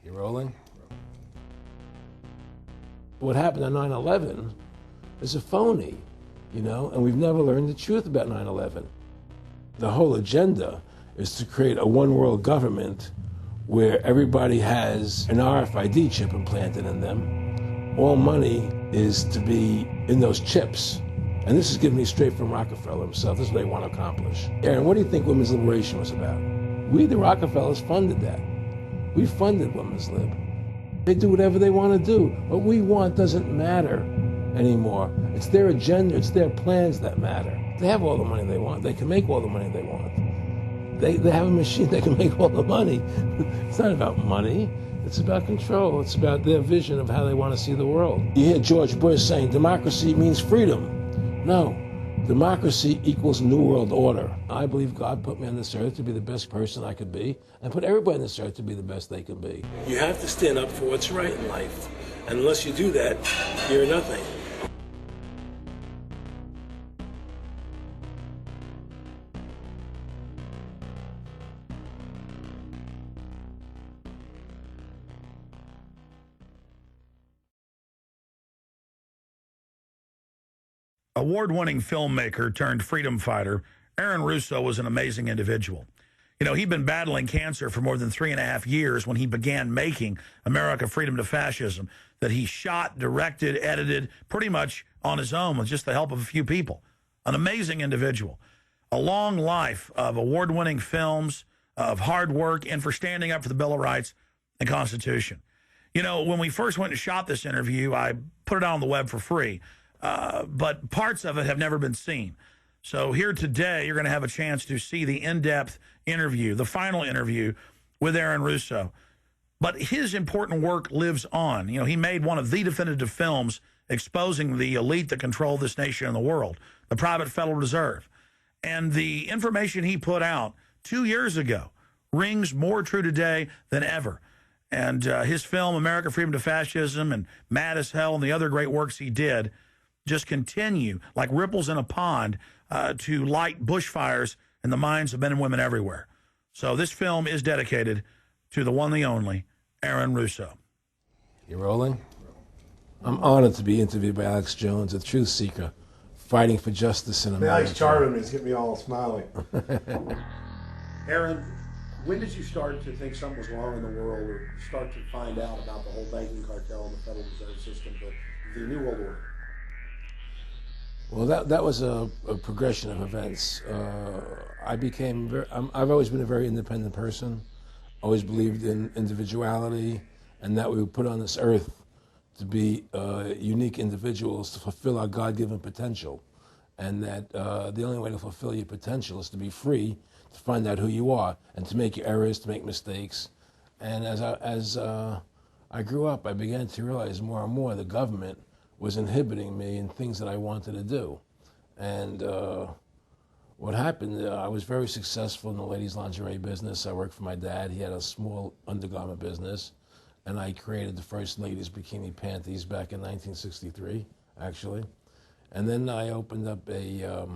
You rolling? What happened on 9/11 is a phony, you know, and we've never learned the truth about 9/11. The whole agenda is to create a one-world government where everybody has an RFID chip implanted in them. All money is to be in those chips. And this is given me straight from Rockefeller himself. This is what they want to accomplish. Aaron, what do you think women's liberation was about? We, the Rockefellers, funded that. We funded women's lib. They do whatever they want to do. What we want doesn't matter anymore. It's their agenda, it's their plans that matter. They have all the money they want. They can make all the money they want. They have a machine that can make all the money. It's not about money. It's about control. It's about their vision of how they want to see the world. You hear George Bush saying democracy means freedom. No. Democracy equals New World Order. I believe God put me on this earth to be the best person I could be, and put everybody on this earth to be the best they can be. You have to stand up for what's right in life. And unless you do that, you're nothing. Award-winning filmmaker turned freedom fighter, Aaron Russo was an amazing individual. You know, he'd been battling cancer for more than 3.5 years when he began making America Freedom to Fascism, that he shot, directed, edited, pretty much on his own with just the help of a few people. An amazing individual. A long life of award-winning films, of hard work, and for standing up for the Bill of Rights and Constitution. You know, when we first went and shot this interview, I put it out on the web for free. But parts of it have never been seen. So here today, you're going to have a chance to see the in-depth interview, the final interview with Aaron Russo. But his important work lives on. You know, he made one of the definitive films exposing the elite that control this nation and the world, the private Federal Reserve. And the information he put out 2 years ago rings more true today than ever. And his film, America Freedom to Fascism, and Mad as Hell, and the other great works he did just continue like ripples in a pond to light bushfires in the minds of men and women everywhere. So this film is dedicated to the one, the only, Aaron Russo. You rolling? I'm honored to be interviewed by Alex Jones, a truth seeker, fighting for justice in America. Alex charming me. It's getting me all smiling. Aaron, when did you start to think something was wrong in the world, or start to find out about the whole banking cartel and the Federal Reserve System, the New World Order? Well, that was a progression of events. I've always been a very independent person, always believed in individuality, and that we were put on this earth to be unique individuals to fulfill our God-given potential, and that the only way to fulfill your potential is to be free, to find out who you are, and to make your errors, to make mistakes. And as I grew up, I began to realize more and more the government was inhibiting me in things that I wanted to do. And what happened, I was very successful in the ladies' lingerie business. I worked for my dad. He had a small undergarment business, and I created the first ladies' bikini panties back in 1963, actually. And then I opened up a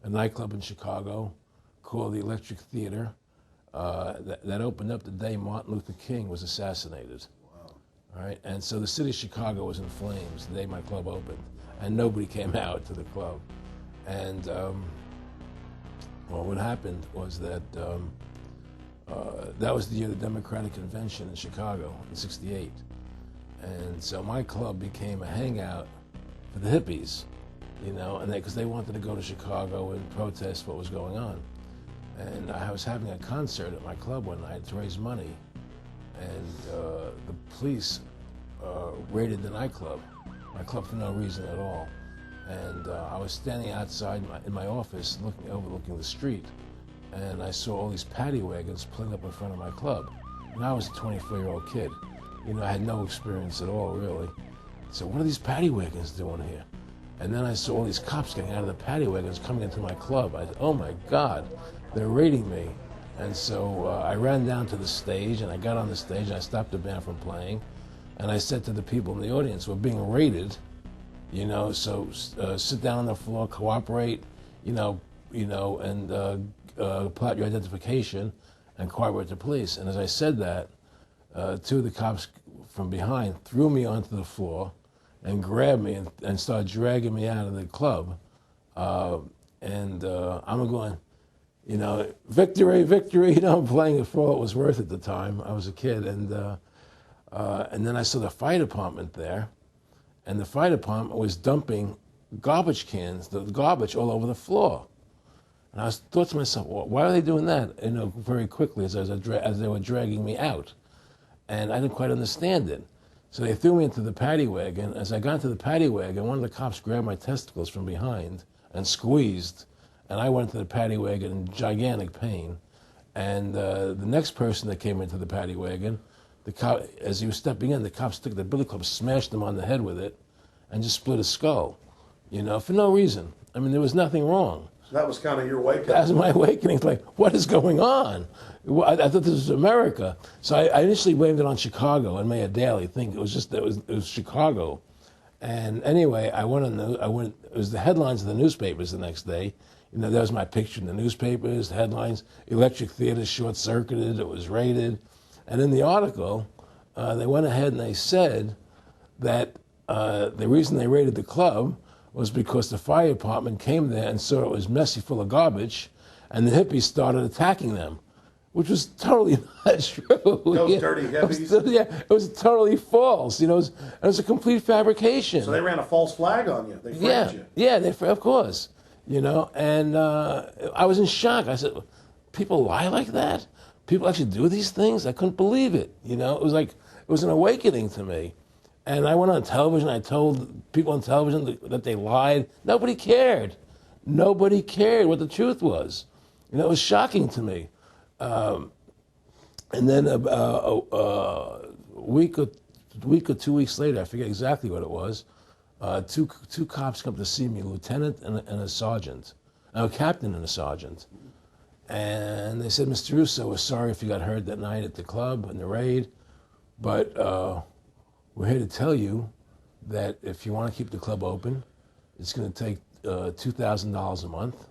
nightclub in Chicago called the Electric Theater that opened up the day Martin Luther King was assassinated. All right, and so the city of Chicago was in flames the day my club opened, and nobody came out to the club. And well, what happened was that that was the year of the Democratic Convention in Chicago in '68, and so my club became a hangout for the hippies, you know, and because they wanted to go to Chicago and protest what was going on. And I was having a concert at my club one night to raise money. And the police raided the nightclub, my club, for no reason at all. And I was standing outside in my office overlooking the street, and I saw all these paddy wagons pulling up in front of my club. And I was a 24-year-old kid. You know, I had no experience at all, really. So what are these paddy wagons doing here? And then I saw all these cops getting out of the paddy wagons coming into my club. I said, oh my God, they're raiding me. And so I ran down to the stage, and I got on the stage, and I stopped the band from playing. And I said to the people in the audience, we're being raided, you know, so sit down on the floor, cooperate, and pull out your identification and cooperate with the police. And as I said that, two of the cops from behind threw me onto the floor and grabbed me and started dragging me out of the club. I'm going, you know, victory, victory. You know, I'm playing it for all it was worth at the time. I was a kid. And then I saw the fire department there. And the fire department was dumping garbage cans, the garbage all over the floor. And I thought to myself, well, why are they doing that? You know, very quickly as they were dragging me out. And I didn't quite understand it. So they threw me into the paddy wagon. As I got into the paddy wagon, one of the cops grabbed my testicles from behind and squeezed. And I went into the paddy wagon in gigantic pain. And the next person that came into the paddy wagon, the cop, as he was stepping in, the cops took the billy club, smashed him on the head with it, and just split his skull, you know, for no reason. I mean, there was nothing wrong. So that was kind of your wake-up. That was my awakening. It's like, what is going on? I thought this was America. So I initially blamed it on Chicago and made a daily thing. It was Chicago. And anyway, it was the headlines of the newspapers the next day. You know, there was my picture in the newspapers, the headlines, electric theater short-circuited, it was raided. And in the article, they went ahead and they said that the reason they raided the club was because the fire department came there and saw it was messy, full of garbage, and the hippies started attacking them, which was totally not true. Those dirty hippies? It was totally false. You know, it was a complete fabrication. So they ran a false flag on you. They framed you. Yeah, of course. You know, and I was in shock. I said, people lie like that? People actually do these things? I couldn't believe it. You know, it was an awakening to me. And I went on television. I told people on television that they lied. Nobody cared. Nobody cared what the truth was. You know, it was shocking to me. And then a week or 2 weeks later, I forget exactly what it was, two cops come to see me, a lieutenant and a sergeant, a captain and a sergeant. And they said, Mr. Russo, we're sorry if you got hurt that night at the club in the raid, but we're here to tell you that if you want to keep the club open, it's going to take $2,000 a month,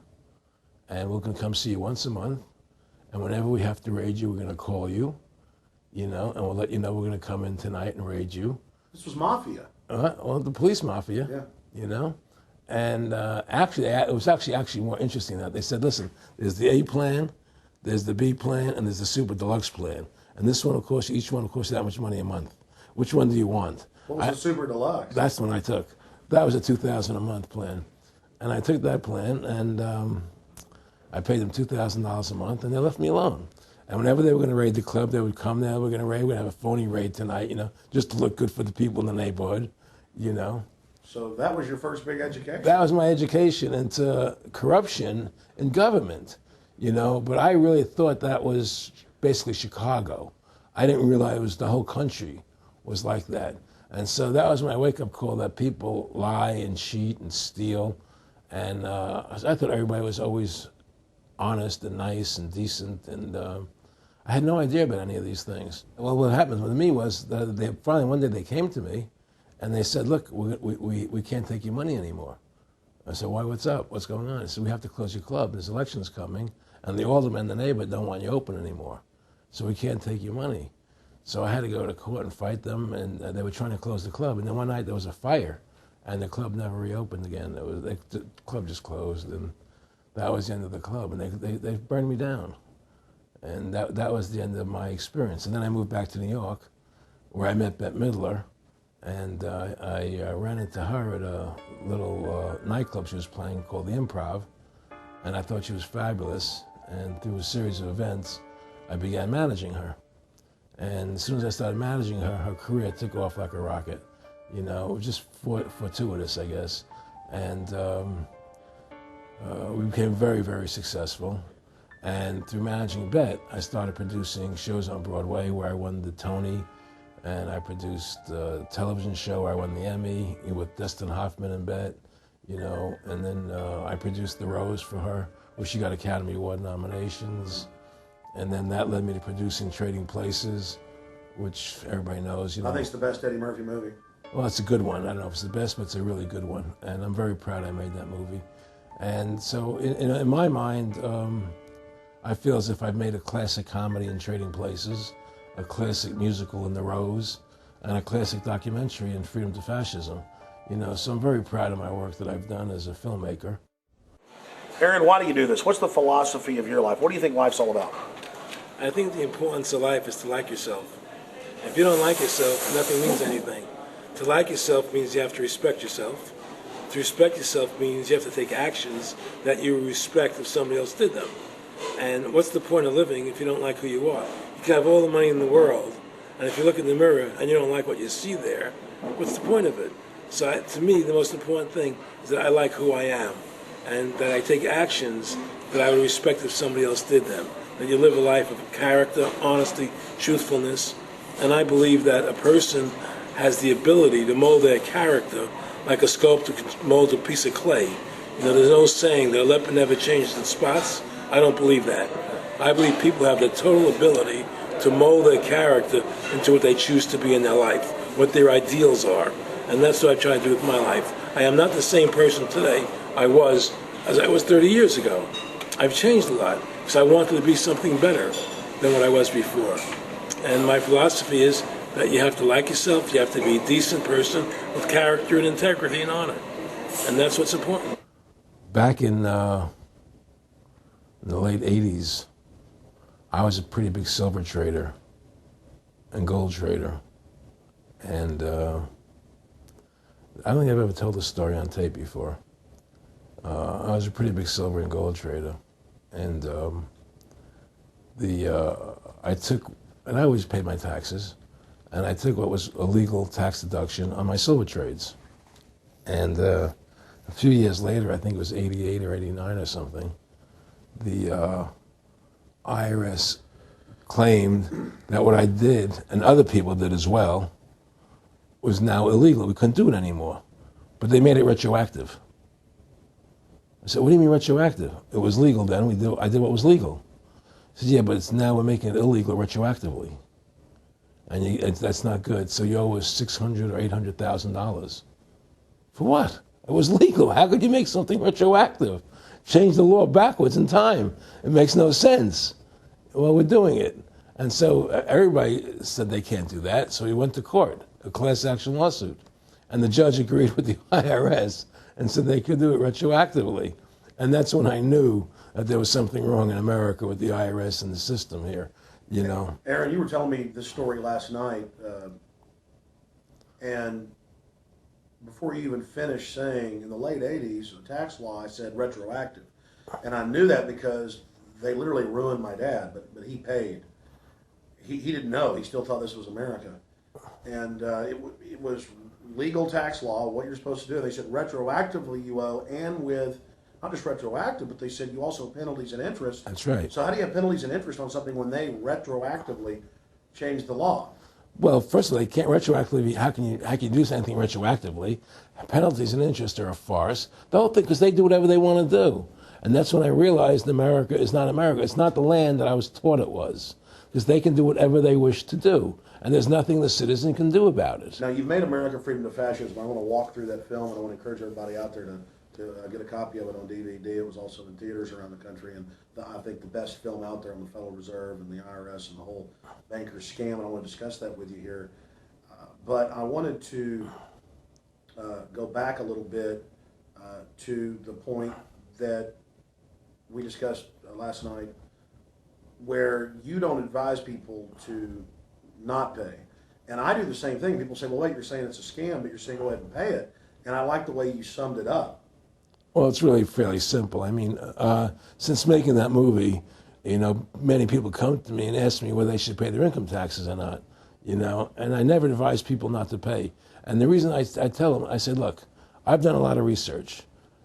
and we're going to come see you once a month, and whenever we have to raid you, we're going to call you, you know, and we'll let you know we're going to come in tonight and raid you. This was mafia. Well, the police mafia, Yeah. You know. And actually, it was actually more interesting than that. They said, listen, there's the A plan, there's the B plan, and there's the super deluxe plan. And this one, of course, each one will cost you that much money a month. Which one do you want? What was the super deluxe? That's the one I took. That was a $2,000 a month plan. And I took that plan, and I paid them $2,000 a month, and they left me alone. And whenever they were going to raid the club, they would come there, we're going to have a phony raid tonight, you know, just to look good for the people in the neighborhood, you know. So that was your first big education? That was my education into corruption in government, you know, but I really thought that was basically Chicago. I didn't realize it was the whole country was like that. And so that was my wake-up call, that people lie and cheat and steal. And I thought everybody was always honest and nice and decent, and I had no idea about any of these things. Well, what happened with me was that they finally one day they came to me, and they said, "Look, we can't take your money anymore." I said, "Why? What's up? What's going on?" I said, "We have to close your club. There's elections coming, and the aldermen in the neighborhood don't want you open anymore, so we can't take your money." So I had to go to court and fight them, and they were trying to close the club. And then one night there was a fire, and the club never reopened again. The club just closed, and that was the end of the club. And they burned me down, and that was the end of my experience. And then I moved back to New York, where I met Bette Midler, and I ran into her at a little nightclub she was playing called the Improv, and I thought she was fabulous. And through a series of events, I began managing her. And as soon as I started managing her, her career took off like a rocket. You know, it was just fortuitous, I guess. And we became very, very successful. And through managing Bette, I started producing shows on Broadway where I won the Tony, and I produced a television show where I won the Emmy with Dustin Hoffman and Bette, you know. And then I produced The Rose for her, where she got Academy Award nominations. And then that led me to producing Trading Places, which everybody knows. You know, I think it's the best Eddie Murphy movie. Well, it's a good one. I don't know if it's the best, but it's a really good one. And I'm very proud I made that movie. And so in my mind, I feel as if I've made a classic comedy in Trading Places. a classic musical in The Rose, and a classic documentary in Freedom to Fascism. You know, so I'm very proud of my work that I've done as a filmmaker. Aaron, why do you do this? What's the philosophy of your life? What do you think life's all about? I think the importance of life is to like yourself. If you don't like yourself, nothing means anything. To like yourself means you have to respect yourself. To respect yourself means you have to take actions that you respect if somebody else did them. And what's the point of living if you don't like who you are? You can have all the money in the world, and if you look in the mirror and you don't like what you see there, what's the point of it? So to me, the most important thing is that I like who I am, and that I take actions that I would respect if somebody else did them. That you live a life of character, honesty, truthfulness, and I believe that a person has the ability to mold their character like a sculptor can mold a piece of clay. You know, there's no saying their leopard never changes in spots. I don't believe that. I believe people have the total ability to mold their character into what they choose to be in their life, what their ideals are. And that's what I try to do with my life. I am not the same person today as I was 30 years ago. I've changed a lot because I wanted to be something better than what I was before. And my philosophy is that you have to like yourself, you have to be a decent person with character and integrity and honor. And that's what's important. Back in the late 80s, I was a pretty big silver trader and gold trader. And I don't think I've ever told this story on tape before. I was a pretty big silver and gold trader. And I always paid my taxes. And I took what was a legal tax deduction on my silver trades. And a few years later, I think it was 88 or 89 or something, the IRS claimed that what I did, and other people did as well, was now illegal. We couldn't do it anymore. But they made it retroactive. I said, what do you mean retroactive? It was legal then. I did what was legal. I said, yeah, but now we're making it illegal retroactively. And that's not good. So you owe us $600,000 or $800,000. For what? It was legal. How could you make something retroactive? Change the law backwards in time. It makes no sense. Well, we're doing it. And so everybody said they can't do that. So we went to court, a class action lawsuit. And the judge agreed with the IRS and said they could do it retroactively. And that's when I knew that there was something wrong in America with the IRS and the system here. You know, Aaron, you were telling me this story last night, and before you even finished saying, in the late 80s, the tax law, I said retroactive. And I knew that because they literally ruined my dad, but he paid. He didn't know. He still thought this was America. And it was legal tax law, what you're supposed to do. They said retroactively you owe, and with not just retroactive, but they said you also have penalties and interest. That's right. So how do you have penalties and interest on something when they retroactively change the law? Well, first of all, they can't retroactively. How can you do anything retroactively? Penalties and interest are a farce. The whole thing, because they do whatever they want to do. And that's when I realized America is not America. It's not the land that I was taught it was. Because they can do whatever they wish to do. And there's nothing the citizen can do about it. Now, you've made America Freedom to Fascism. I want to walk through that film, and I want to encourage everybody out there to get a copy of it on DVD. It was also in theaters around the country, and I think the best film out there on the Federal Reserve and the IRS and the whole banker scam, and I want to discuss that with you here. But I wanted to go back a little bit to the point that we discussed last night, where you don't advise people to not pay. And I do the same thing. People say, well, wait, you're saying it's a scam, but you're saying go ahead and pay it. And I like the way you summed it up. Well, it's really fairly simple. I mean, since making that movie, you know, many people come to me and ask me whether they should pay their income taxes or not, you know, and I never advise people not to pay. And the reason I tell them, I said, look, I've done a lot of research.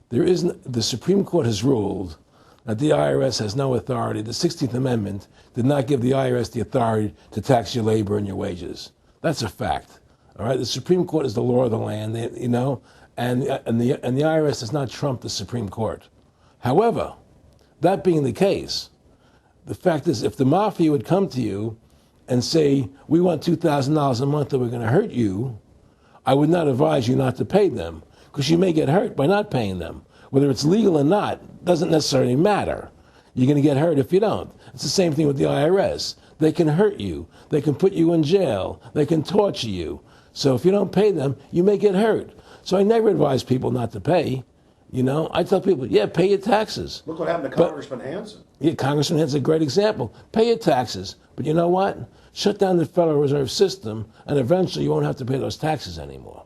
The Supreme Court has ruled that the IRS has no authority. The 16th Amendment did not give the IRS the authority to tax your labor and your wages. That's a fact. All right, the Supreme Court is the law of the land, you know, and the IRS does not trump the Supreme Court. However, that being the case, the fact is, if the mafia would come to you and say, we want $2,000 a month or we're going to hurt you, I would not advise you not to pay them, because you may get hurt by not paying them. Whether it's legal or not doesn't necessarily matter. You're going to get hurt if you don't. It's the same thing with the IRS. They can hurt you. They can put you in jail. They can torture you. So if you don't pay them, you may get hurt. So I never advise people not to pay. You know, I tell people, yeah, pay your taxes. Look what happened to Congressman Hansen. Yeah, Congressman Hansen's a great example. Pay your taxes. But you know what? Shut down the Federal Reserve System, and eventually you won't have to pay those taxes anymore.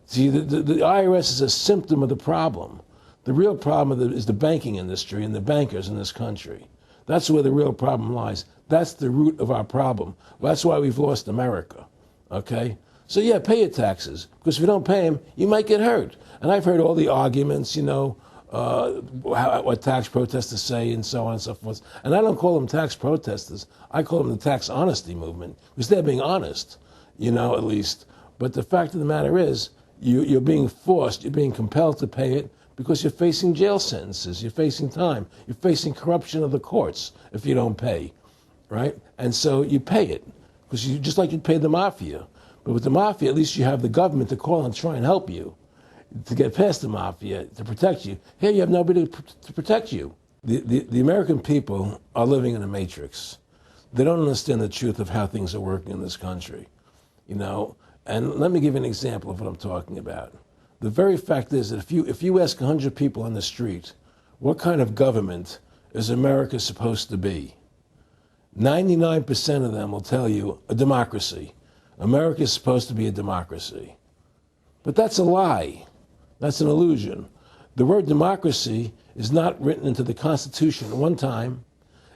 See, the IRS is a symptom of the problem. The real problem is the banking industry and the bankers in this country. That's where the real problem lies. That's the root of our problem. That's why we've lost America, okay? So, yeah, pay your taxes, because if you don't pay them, you might get hurt. And I've heard all the arguments, you know, what tax protesters say and so on and so forth. And I don't call them tax protesters. I call them the tax honesty movement, because they're being honest, you know, at least. But the fact of the matter is, you're being forced, you're being compelled to pay it, because you're facing jail sentences, you're facing time, you're facing corruption of the courts if you don't pay, right? And so you pay it, because you just like you pay the mafia. But with the mafia, at least you have the government to call and try and help you to get past the mafia, to protect you. Here you have nobody to protect you. The American people are living in a matrix. They don't understand the truth of how things are working in this country, you know? And let me give you an example of what I'm talking about. The very fact is that if you ask 100 people on the street, what kind of government is America supposed to be? 99% of them will tell you a democracy. America is supposed to be a democracy. But that's a lie. That's an illusion. The word democracy is not written into the Constitution at one time.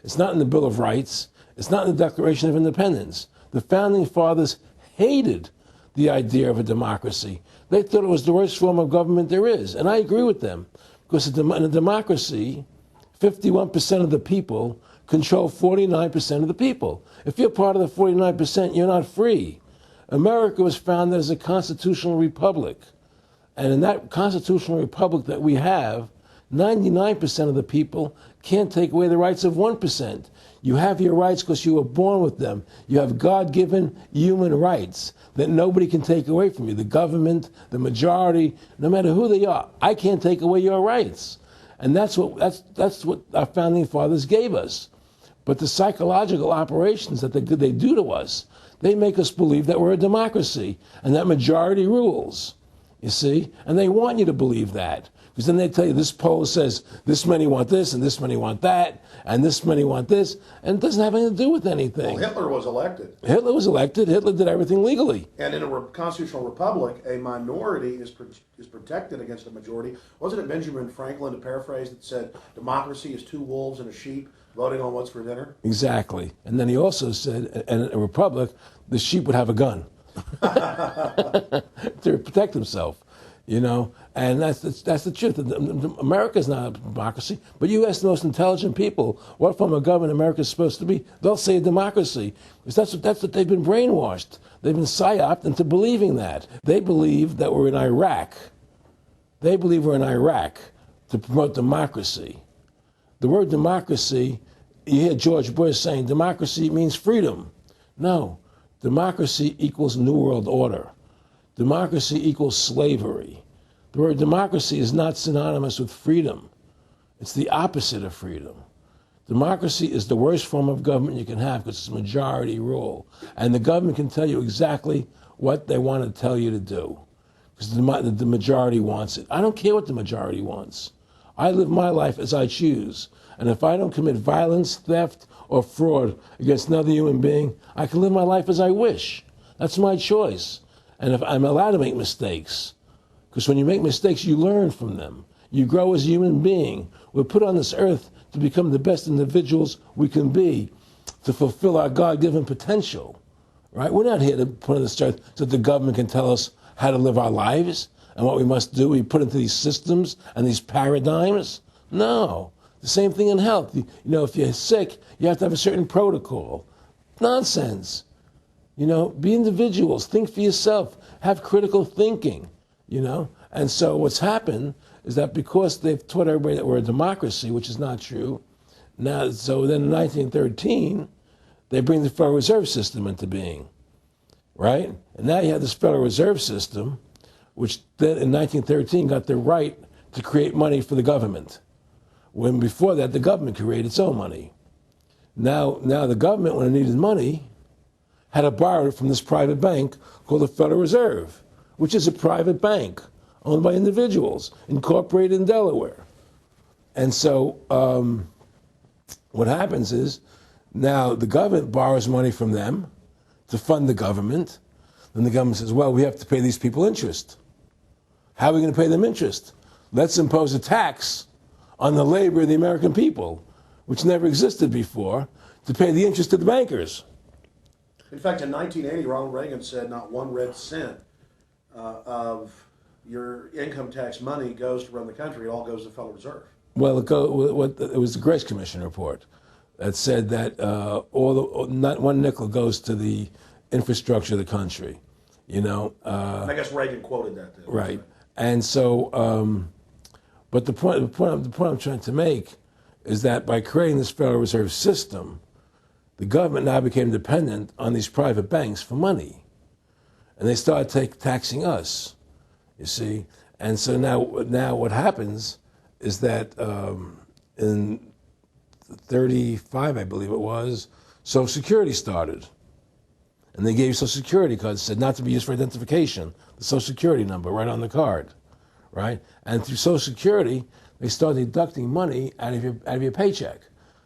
It's not in the Bill of Rights. It's not in the Declaration of Independence. The Founding Fathers hated the idea of a democracy. They thought it was the worst form of government there is. And I agree with them. Because in a democracy, 51% of the people control 49% of the people. If you're part of the 49%, you're not free. America was founded as a constitutional republic. And in that constitutional republic that we have, 99% of the people can't take away the rights of 1%. You have your rights because you were born with them. You have God-given human rights that nobody can take away from you. The government, the majority, no matter who they are, I can't take away your rights. And that's what our founding fathers gave us. But the psychological operations that they do to us, they make us believe that we're a democracy and that majority rules, you see? And they want you to believe that. Because then they tell you this poll says this many want this and this many want that and this many want this, and it doesn't have anything to do with anything. Well, Hitler was elected. Hitler was elected. Hitler did everything legally. And in a constitutional republic, a minority is protected against a majority. Wasn't it Benjamin Franklin, to paraphrase, that said democracy is two wolves and a sheep voting on what's for dinner? Exactly. And then he also said, in a republic, the sheep would have a gun to protect himself. You know, and that's the truth. America's not a democracy, but you ask the most intelligent people what form of government America is supposed to be, they'll say a democracy. Because that's what they've been brainwashed. They've been psyoped into believing that. They believe that we're in Iraq. They believe we're in Iraq to promote democracy. The word democracy, you hear George Bush saying democracy means freedom. No, democracy equals New World Order. Democracy equals slavery. The word democracy is not synonymous with freedom. It's the opposite of freedom. Democracy is the worst form of government you can have because it's majority rule. And the government can tell you exactly what they want to tell you to do because the majority wants it. I don't care what the majority wants. I live my life as I choose. And if I don't commit violence, theft, or fraud against another human being, I can live my life as I wish. That's my choice. And if I'm allowed to make mistakes, because when you make mistakes, you learn from them. You grow as a human being. We're put on this earth to become the best individuals we can be, to fulfill our God-given potential, right? We're not here to put on this earth so that the government can tell us how to live our lives and what we must do. We put into these systems and these paradigms. No. The same thing in health. You know, if you're sick, you have to have a certain protocol. Nonsense. You know, be individuals, think for yourself, have critical thinking, you know. And so what's happened is that because they've taught everybody that we're a democracy, which is not true, now, so then in 1913, they bring the Federal Reserve System into being, right? And now you have this Federal Reserve System, which then in 1913 got the right to create money for the government, when before that the government created its own money. Now the government, when it needed money, had to borrow it from this private bank called the Federal Reserve, which is a private bank owned by individuals, incorporated in Delaware. And so what happens is now the government borrows money from them to fund the government. Then the government says, well, we have to pay these people interest. How are we going to pay them interest? Let's impose a tax on the labor of the American people, which never existed before, to pay the interest to the bankers. In fact, in 1980, Ronald Reagan said not one red cent of your income tax money goes to run the country. It all goes to the Federal Reserve. Well, it was the Grace Commission report that said that not one nickel goes to the infrastructure of the country. I guess Reagan quoted that. Then. Right. And so, but the point I'm trying to make is that by creating this Federal Reserve System, the government now became dependent on these private banks for money. And they started taxing us, you see. And so now what happens is that in 35, I believe it was, Social Security started. And they gave Social Security cards, said not to be used for identification, the Social Security number right on the card, right? And through Social Security, they started deducting money out of your paycheck.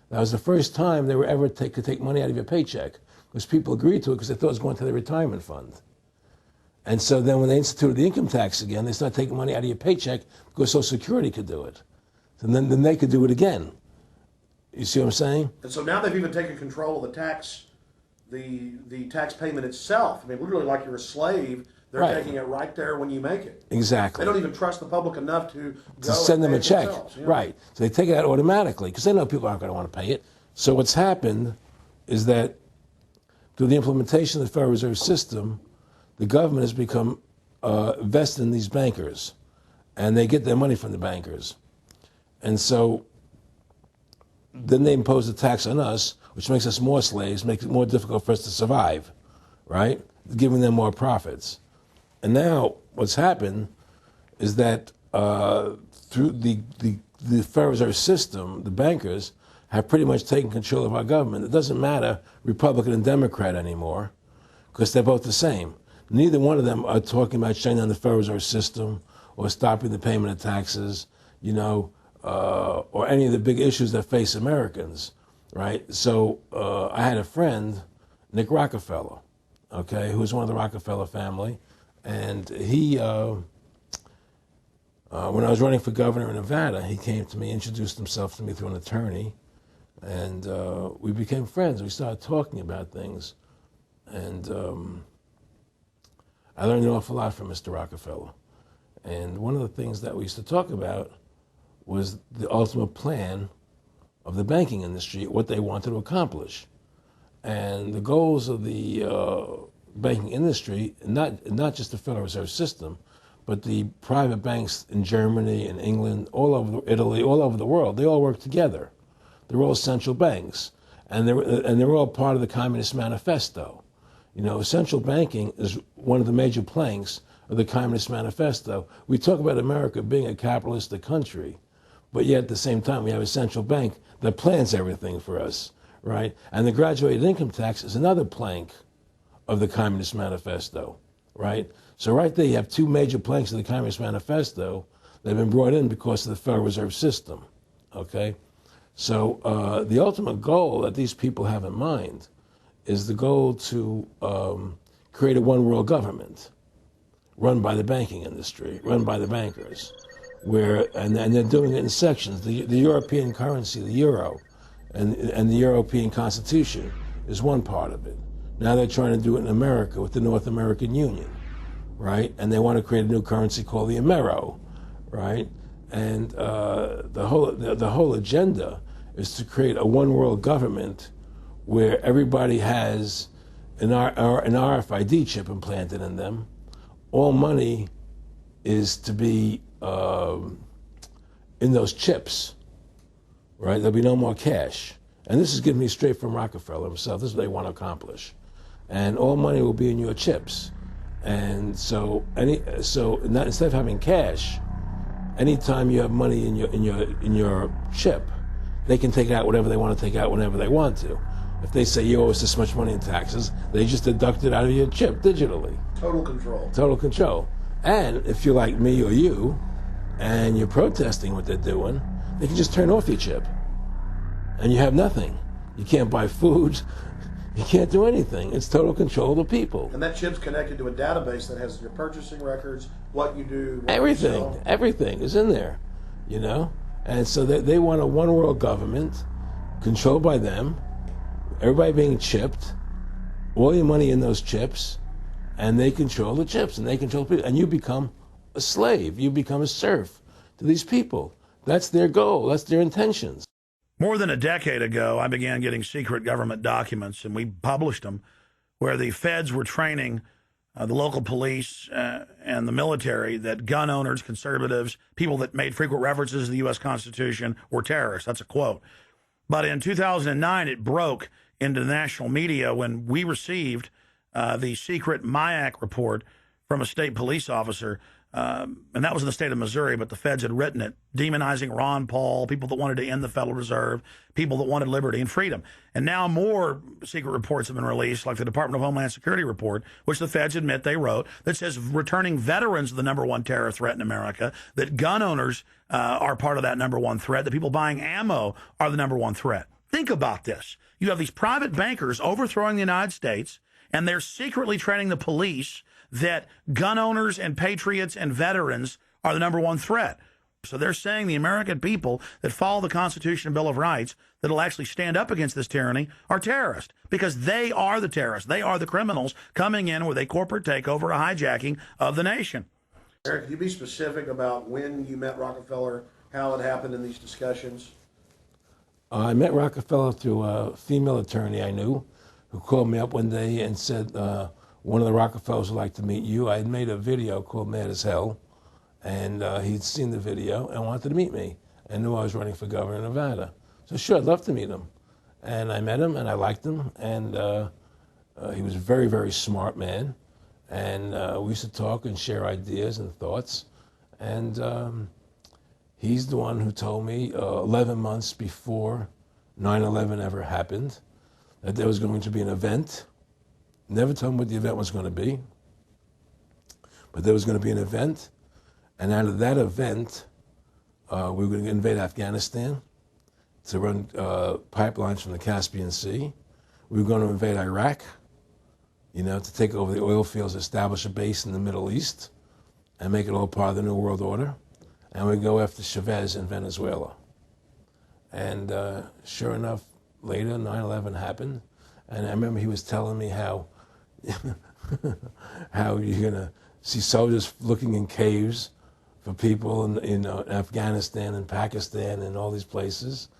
That was the first time they were ever could take money out of your paycheck, because people agreed to it because they thought it was going to their retirement fund. And so then when they instituted the income tax again, they started taking money out of your paycheck because Social Security could do it. And then they could do it again. You see what I'm saying? And so now they've even taken control of the tax payment itself. I mean, literally like you're a slave. They're taking it right there when you make it. Exactly. They don't even trust the public enough to send them a check. Yeah. Right. So they take it out automatically because they know people aren't going to want to pay it. So what's happened is that through the implementation of the Federal Reserve System, the government has become vested in these bankers, and they get their money from the bankers. And so then they impose a tax on us, which makes us more slaves, makes it more difficult for us to survive, right? Giving them more profits. And now what's happened is that through the Federal Reserve System, the bankers have pretty much taken control of our government. It doesn't matter Republican and Democrat anymore, because they're both the same. Neither one of them are talking about shutting down the Federal Reserve System or stopping the payment of taxes, or any of the big issues that face Americans, right? So I had a friend, Nick Rockefeller, okay, who was one of the Rockefeller family, and he, when I was running for governor in Nevada, he came to me, introduced himself to me through an attorney, and we became friends. We started talking about things, and I learned an awful lot from Mr. Rockefeller. And one of the things that we used to talk about was the ultimate plan of the banking industry, what they wanted to accomplish. And the goals of the banking industry, not just the Federal Reserve System, but the private banks in Germany and England, all over Italy, all over the world, they all work together. They're all central banks, and they're all part of the Communist Manifesto. Central banking is one of the major planks of the Communist Manifesto. We talk about America being a capitalistic country, but yet at the same time we have a central bank that plans everything for us, right? And the graduated income tax is another plank of the Communist Manifesto, right? So right there you have two major planks of the Communist Manifesto that have been brought in because of the Federal Reserve System, okay? So the ultimate goal that these people have in mind is the goal to create a one-world government run by the banking industry, run by the bankers, and they're doing it in sections. The European currency, the euro, and the European Constitution is one part of it. Now they're trying to do it in America with the North American Union, right? And they want to create a new currency called the Amero, right? And the whole agenda is to create a one-world government where everybody has an RFID chip implanted in them. All money is to be in those chips, right? There'll be no more cash. And this is given me straight from Rockefeller himself. This is what they want to accomplish. And all money will be in your chips. And so instead of having cash, anytime you have money in your chip, they can take out whatever they want to take out whenever they want to. If they say you owe us this much money in taxes, they just deduct it out of your chip digitally. Total control. Total control. And if you're like me or you, and you're protesting what they're doing, they can just turn off your chip. And you have nothing. You can't buy food. You can't do anything. It's total control of the people. And that chip's connected to a database that has your purchasing records, what you do, what Everything. you sell. Everything is in there, you know? And so they want a one world government controlled by them, everybody being chipped, all your money in those chips, and they control the chips, and they control people. And you become a slave. You become a serf to these people. That's their goal. That's their intentions. More than a decade ago, I began getting secret government documents, and we published them, where the feds were training the local police and the military that gun owners, conservatives, people that made frequent references to the U.S. Constitution were terrorists. That's a quote. But in 2009, it broke into the national media when we received the secret MIAC report from a state police officer, and that was in the state of Missouri, but the feds had written it, demonizing Ron Paul, people that wanted to end the Federal Reserve, people that wanted liberty and freedom. And now more secret reports have been released, like the Department of Homeland Security report, which the feds admit they wrote, that says returning veterans are the #1 terror threat in America, that gun owners are part of that #1 threat, that people buying ammo are the #1 threat. Think about this. You have these private bankers overthrowing the United States, and they're secretly training the police that gun owners and patriots and veterans are the #1 threat. So they're saying the American people that follow the Constitution and Bill of Rights that'll actually stand up against this tyranny are terrorists, because they are the terrorists. They are the criminals coming in with a corporate takeover, a hijacking of the nation. Eric, can you be specific about when you met Rockefeller, how it happened in these discussions? I met Rockefeller through a female attorney I knew who called me up one day and said, one of the Rockefellers would like to meet you. I had made a video called Mad as Hell, and he'd seen the video and wanted to meet me and knew I was running for governor of Nevada. So sure, I'd love to meet him. And I met him, and I liked him, and he was a very, very smart man. And we used to talk and share ideas and thoughts. And he's the one who told me 11 months before 9/11 ever happened that there was going to be an event. Never told him what the event was going to be, but there was going to be an event, and out of that event, we were going to invade Afghanistan to run pipelines from the Caspian Sea. We were going to invade Iraq, you know, to take over the oil fields, establish a base in the Middle East, and make it all part of the New World Order. And we'd go after Chavez in Venezuela. And sure enough, later, 9/11 happened, and I remember he was telling me how how you're going to see soldiers looking in caves for people in Afghanistan and Pakistan and all these places.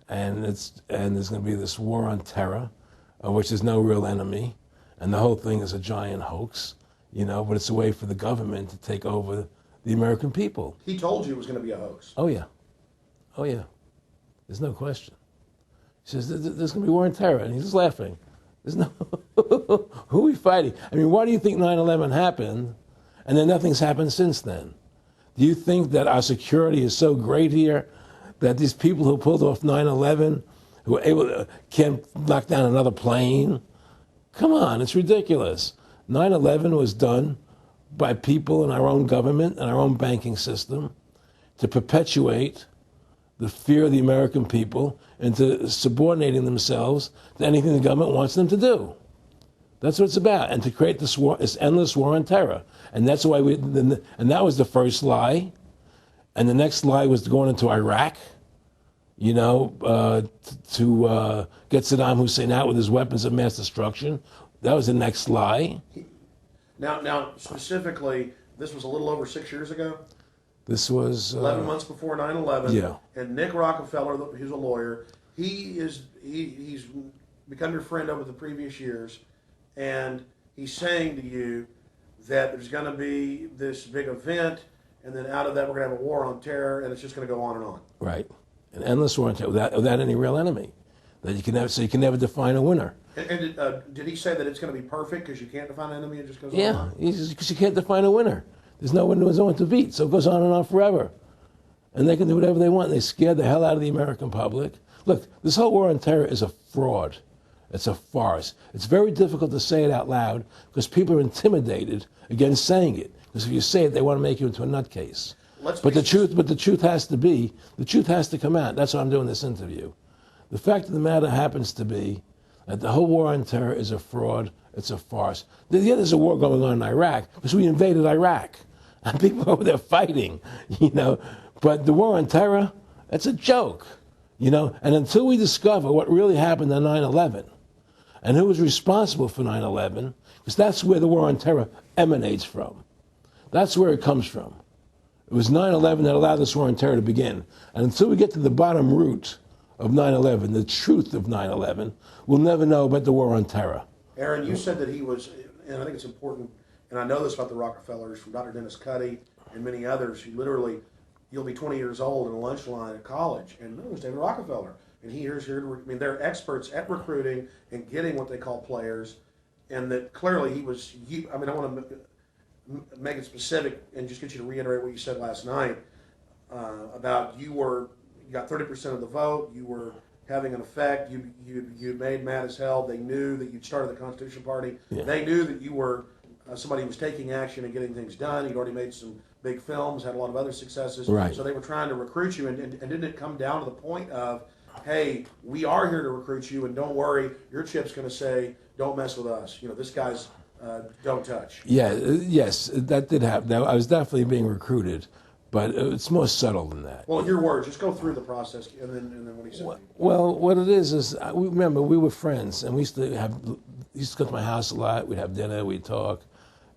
And there's going to be this war on terror, which is no real enemy. And the whole thing is a giant hoax, you know, but it's a way for the government to take over the American people. He told you it was going to be a hoax. Oh, yeah. Oh, yeah. There's no question. He says, there's going to be war on terror. And he's just laughing. There's no, who are we fighting? I mean, why do you think 9/11 happened and then nothing's happened since then? Do you think that our security is so great here that these people who pulled off 9/11, who were able to, can't knock down another plane? Come on, it's ridiculous. 9/11 was done by people in our own government and our own banking system to perpetuate the fear of the American people into subordinating themselves to anything the government wants them to do. That's what it's about, and to create this war, this endless war on terror. And that's why and that was the first lie. And the next lie was going into Iraq, you know, to get Saddam Hussein out with his weapons of mass destruction. That was the next lie. Now, specifically, this was a little over 6 years ago? This was 11 months before 9/11. Yeah. And Nick Rockefeller, who's a lawyer, he's become your friend over the previous years, and he's saying to you that there's going to be this big event, and then out of that we're going to have a war on terror, and it's just going to go on and on. Right, an endless war on terror without any real enemy. That you can never, so you can never define a winner. And did he say that it's going to be perfect because you can't define an enemy? It just goes on Yeah, and on? because you can't define a winner. There's no one to beat, so it goes on and on forever. And they can do whatever they want. They scared the hell out of the American public. Look, this whole war on terror is a fraud. It's a farce. It's very difficult to say it out loud because people are intimidated against saying it. Because if you say it, they want to make you into a nutcase. But the truth has to come out. That's why I'm doing this interview. The fact of the matter happens to be that the whole war on terror is a fraud. It's a farce. Yeah, there's a war going on in Iraq because we invaded Iraq. And people over there fighting, you know. But the war on terror, it's a joke, you know. And until we discover what really happened on 9/11 and who was responsible for 9/11, because that's where the war on terror emanates from. That's where it comes from. It was 9/11 that allowed this war on terror to begin. And until we get to the bottom root of 9/11, the truth of 9/11, we'll never know about the war on terror. Aaron, you said that he was, and I think it's important, and I know this about the Rockefellers from Dr. Dennis Cuddy and many others who literally, you'll be 20 years old in a lunch line at college, and it was David Rockefeller. And here's here to, I mean, they're experts at recruiting and getting what they call players, and that clearly he was, I mean, I want to make it specific and just get you to reiterate what you said last night about you got 30% of the vote, you were having an effect, you made mad as hell, they knew that you'd started the Constitution Party, they knew that you were somebody who was taking action and getting things done, you'd already made some big films, had a lot of other successes, so they were trying to recruit you, and didn't it come down to the point of, hey, we are here to recruit you, and don't worry, your chip's going to say, don't mess with us, you know, this guy's don't touch. Yeah, yes, that did happen. I was definitely being recruited, but it's more subtle than that. Well, in your words, just go through the process, and then what he said. Well, what it is remember, we were friends, and he used to come to my house a lot. We'd have dinner, we'd talk,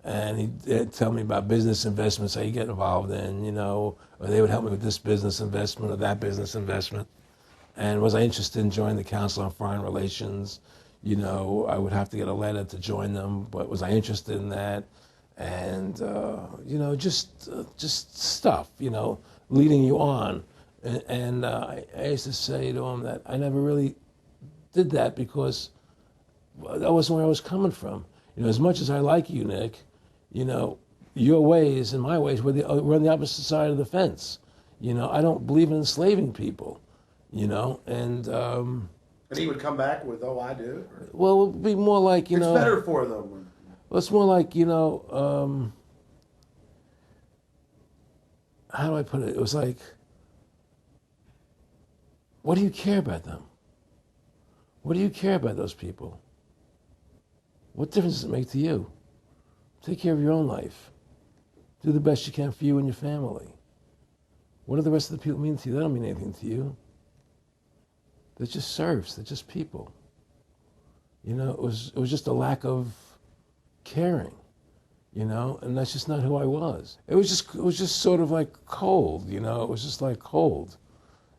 and he'd tell me about business investments that he'd get involved in, you know, or they would help me with this business investment or that business investment. And was I interested in joining the Council on Foreign Relations? You know, I would have to get a letter to join them, but was I interested in that? And, you know, just stuff, you know, leading you on. And I used to say to him that I never really did that because that wasn't where I was coming from. You know, as much as I like you, Nick, you know, your ways and my ways, we're on the opposite side of the fence. You know, I don't believe in enslaving people, you know, and he would come back with, oh, I do? Well, it would be more like, you know... It's better for them. Well, it's more like, you know, how do I put it? It was like, what do you care about them? What do you care about those people? What difference does it make to you? Take care of your own life. Do the best you can for you and your family. What do the rest of the people mean to you? They don't mean anything to you. They're just serfs. They're just people. You know, it was just a lack of caring, you know, and that's just not who I was. It was just sort of like cold, you know. It was just like cold,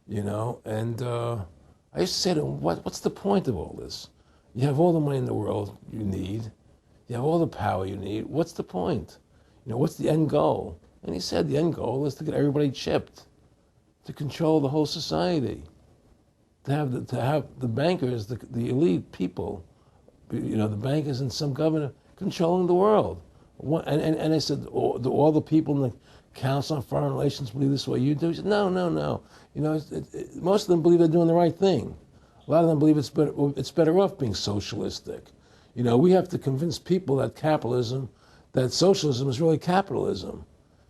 you know. And I used to say to him, what's the point of all this? You have all the money in the world you need. You have all the power you need. What's the point? You know, what's the end goal? And he said the end goal is to get everybody chipped, to control the whole society. To have the bankers, the elite people, you know, the bankers and some governor controlling the world. And I said, do all the people in the Council on Foreign Relations believe this way you do? He said, no. You know, most of them believe they're doing the right thing. A lot of them believe it's better off being socialistic. You know, we have to convince people that socialism is really capitalism.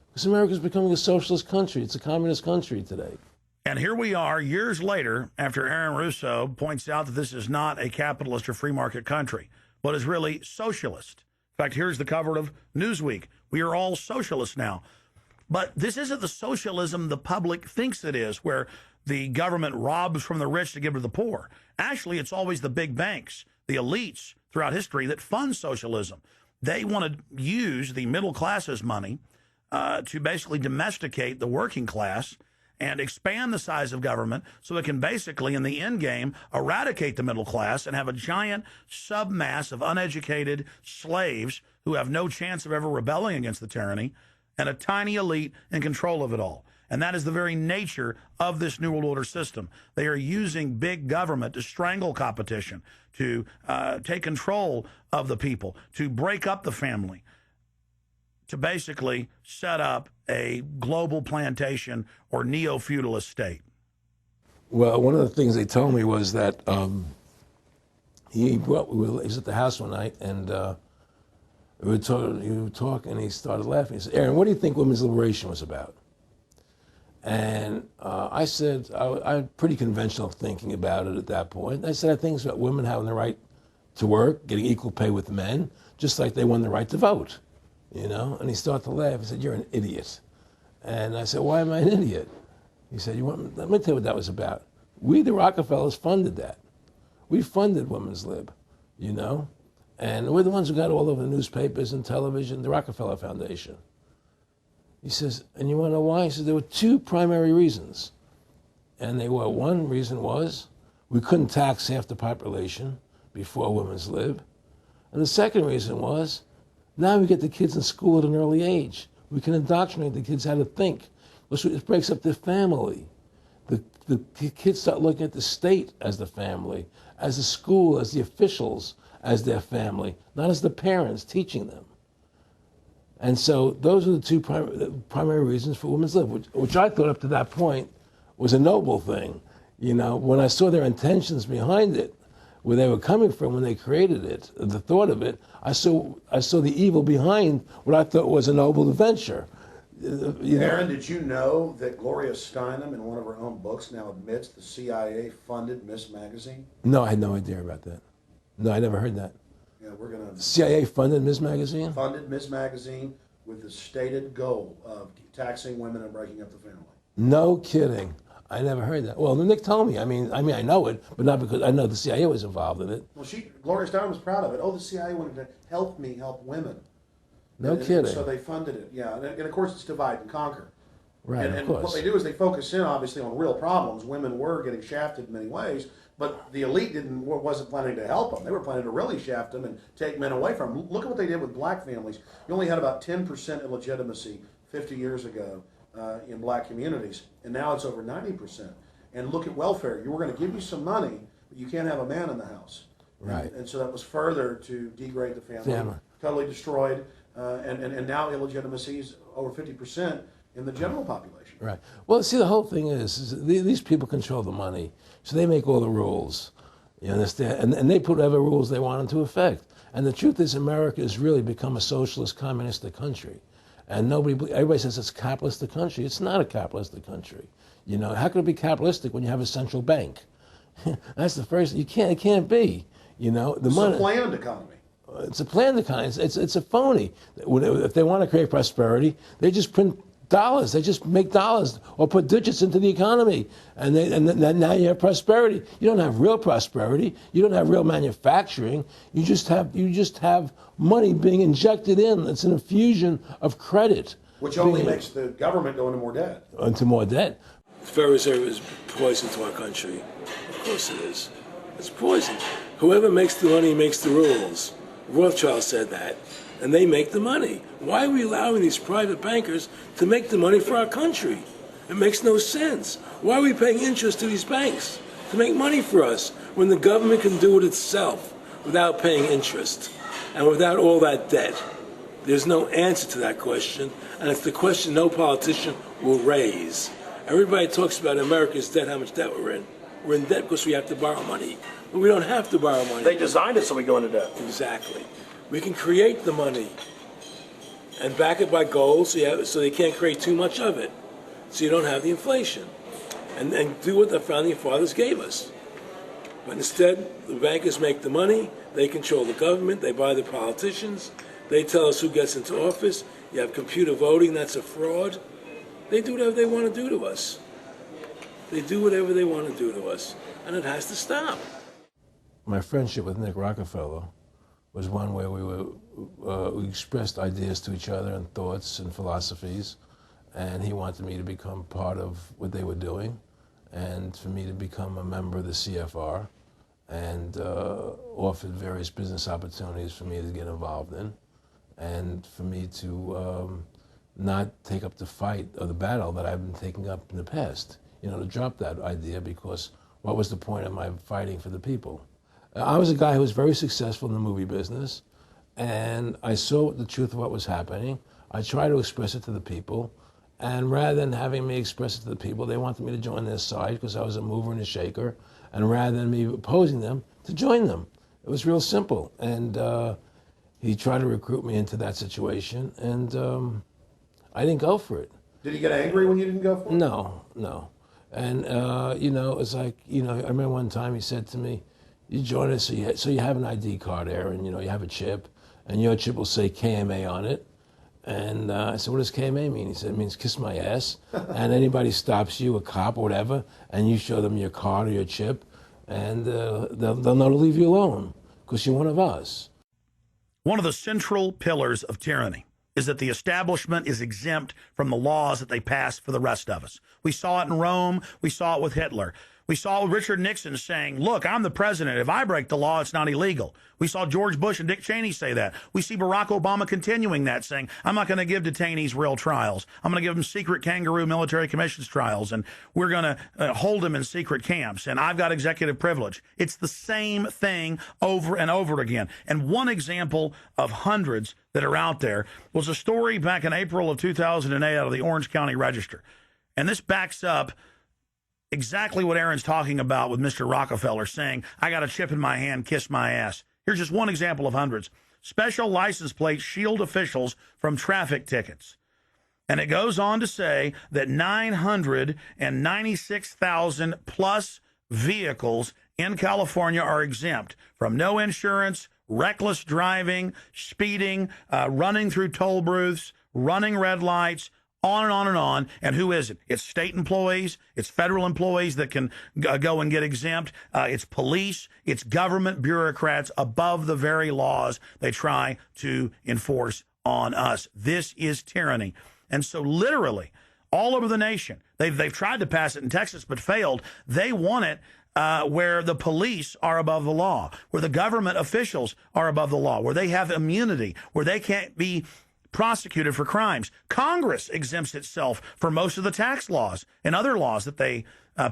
Because America's becoming a socialist country. It's a communist country today. And here we are years later after Aaron Russo points out that this is not a capitalist or free market country, but is really socialist. In fact, here's the cover of Newsweek. We are all socialists now. But this isn't the socialism the public thinks it is, where the government robs from the rich to give to the poor. Actually, it's always the big banks, the elites throughout history that fund socialism. They want to use the middle class's money to basically domesticate the working class and expand the size of government so it can basically, in the end game, eradicate the middle class and have a giant submass of uneducated slaves who have no chance of ever rebelling against the tyranny, and a tiny elite in control of it all. And that is the very nature of this New World Order system. They are using big government to strangle competition, to take control of the people, to break up the family, to basically set up a global plantation or neo-feudalist state. Well, one of the things they told me was that he was at the house one night, and we were talking, and he started laughing. He said, Aaron, what do you think women's liberation was about? And I said, I had pretty conventional thinking about it at that point. I said, I think it's about women having the right to work, getting equal pay with men, just like they won the right to vote, you know? And he started to laugh. He said, you're an idiot. And I said, why am I an idiot? He said, let me tell you what that was about. We, the Rockefellers, funded that. We funded Women's Lib, you know? And we're the ones who got all over the newspapers and television, the Rockefeller Foundation. He says, and you want to know why? He says, there were two primary reasons. And they were, one reason was we couldn't tax half the population before Women's Lib. And the second reason was, now we get the kids in school at an early age. We can indoctrinate the kids how to think. It breaks up the family. The kids start looking at the state as the family, as the school, as the officials, as their family, not as the parents teaching them. And so those are the two primary reasons for Women's Lib, which I thought up to that point was a noble thing. You know, when I saw their intentions behind it, where they were coming from when they created it, the thought of it, I saw the evil behind what I thought was a noble venture. Aaron, did you know that Gloria Steinem, in one of her own books, now admits the CIA funded Miss Magazine? No, I had no idea about that. No, I never heard that. Yeah, we're going to... The CIA funded Miss Magazine? Funded Miss Magazine with the stated goal of taxing women and breaking up the family. No kidding. I never heard that. Well, Nick told me. I mean, I know it, but not because I know the CIA was involved in it. Well, Gloria Steinem was proud of it. Oh, the CIA wanted to help me help women. No kidding. So they funded it, yeah. And of course, it's divide and conquer. Right, and of course. What they do is they focus in, obviously, on real problems. Women were getting shafted in many ways, but the elite wasn't planning to help them. They were planning to really shaft them and take men away from them. Look at what they did with black families. You only had about 10% illegitimacy 50 years ago in black communities, and now it's over 90%. And look at welfare. We're going to give you some money, but you can't have a man in the house. Right. And so that was further to degrade the family. Totally destroyed. And now illegitimacy is over 50% in the general population. Right. Well, see, the whole thing is these people control the money, so they make all the rules. You understand? And they put whatever rules they want into effect. And the truth is, America has really become a socialist, communistic country. And everybody says it's a capitalistic country. It's not a capitalistic country. You know, how could it be capitalistic when you have a central bank? That's the first. It can't be. You know, It's a planned economy. It's a planned economy. It's a phony. If they want to create prosperity, they just print dollars. They just make dollars or put digits into the economy, and now you have prosperity. You don't have real prosperity. You don't have real manufacturing. You just have money being injected in. It's an infusion of credit, which only makes the government go into more debt. Into more debt. The Federal Reserve is poison to our country. Of course it is. It's poison. Whoever makes the money makes the rules. Rothschild said that, and they make the money. Why are we allowing these private bankers to make the money for our country? It makes no sense. Why are we paying interest to these banks to make money for us when the government can do it itself without paying interest and without all that debt? There's no answer to that question, and it's the question no politician will raise. Everybody talks about America's debt, how much debt we're in. We're in debt because we have to borrow money. But we don't have to borrow money. They designed it so we go into debt. Exactly. We can create the money and back it by gold so they can't create too much of it. So you don't have the inflation. And do what the founding fathers gave us. But instead, the bankers make the money, they control the government, they buy the politicians, they tell us who gets into office. You have computer voting, that's a fraud. They do whatever they want to do to us. They do whatever they want to do to us. And it has to stop. My friendship with Nick Rockefeller was one where we expressed ideas to each other and thoughts and philosophies, and he wanted me to become part of what they were doing, and for me to become a member of the CFR, and offered various business opportunities for me to get involved in, and for me to not take up the fight or the battle that I've been taking up in the past, you know, to drop that idea, because what was the point of my fighting for the people? I was a guy who was very successful in the movie business, and I saw the truth of what was happening. I tried to express it to the people, And rather than having me express it to the people, they wanted me to join their side because I was a mover and a shaker. And rather than me opposing them, to join them. It was real simple. And he tried to recruit me into that situation, and I didn't go for it. Did he get angry when you didn't go for it? No, no. And, it's like, I remember one time he said to me, you join us, so you have an ID card, Aaron, you have a chip, and your chip will say KMA on it. And I said, what does KMA mean? He said, it means kiss my ass. And anybody stops you, a cop or whatever, and you show them your card or your chip, and they'll know to leave you alone because you're one of us. One of the central pillars of tyranny is that the establishment is exempt from the laws that they pass for the rest of us. We saw it in Rome. We saw it with Hitler. We saw Richard Nixon saying, look, I'm the president. If I break the law, it's not illegal. We saw George Bush and Dick Cheney say that. We see Barack Obama continuing that, saying, I'm not going to give detainees real trials. I'm going to give them secret kangaroo military commissions trials, and we're going to hold them in secret camps, and I've got executive privilege. It's the same thing over and over again. And one example of hundreds that are out there was a story back in April of 2008 out of the Orange County Register. And this backs up exactly what Aaron's talking about with Mr. Rockefeller saying, I got a chip in my hand, kiss my ass. Here's just one example of hundreds. Special license plates shield officials from traffic tickets. And it goes on to say that 996,000 plus vehicles in California are exempt from no insurance, reckless driving, speeding, running through toll booths, running red lights, on and on and on. And who is it? It's state employees. It's federal employees that can go and get exempt. It's police. It's government bureaucrats above the very laws they try to enforce on us. This is tyranny. And so literally all over the nation, they've tried to pass it in Texas but failed. They want it where the police are above the law, where the government officials are above the law, where they have immunity, where they can't be prosecuted for crimes. Congress exempts itself from most of the tax laws and other laws that they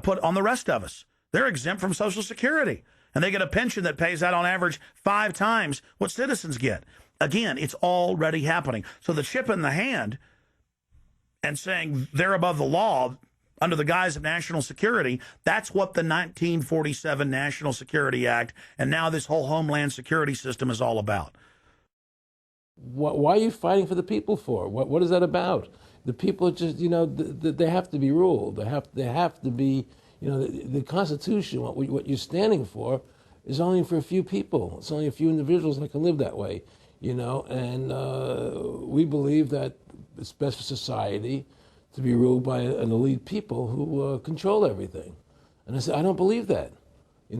put on the rest of us. They're exempt from Social Security, and they get a pension that pays out on average 5 times what citizens get. Again, it's already happening. So the chip in the hand and saying they're above the law under the guise of national security, that's what the 1947 National Security Act and now this whole Homeland Security system is all about. Why are you fighting for the people for? What is that about? The people just, they have to be ruled. They have to be, the Constitution, what you're standing for is only for a few people. It's only a few individuals that can live that way, and we believe that it's best for society to be ruled by an elite people who control everything. And I said, I don't believe that.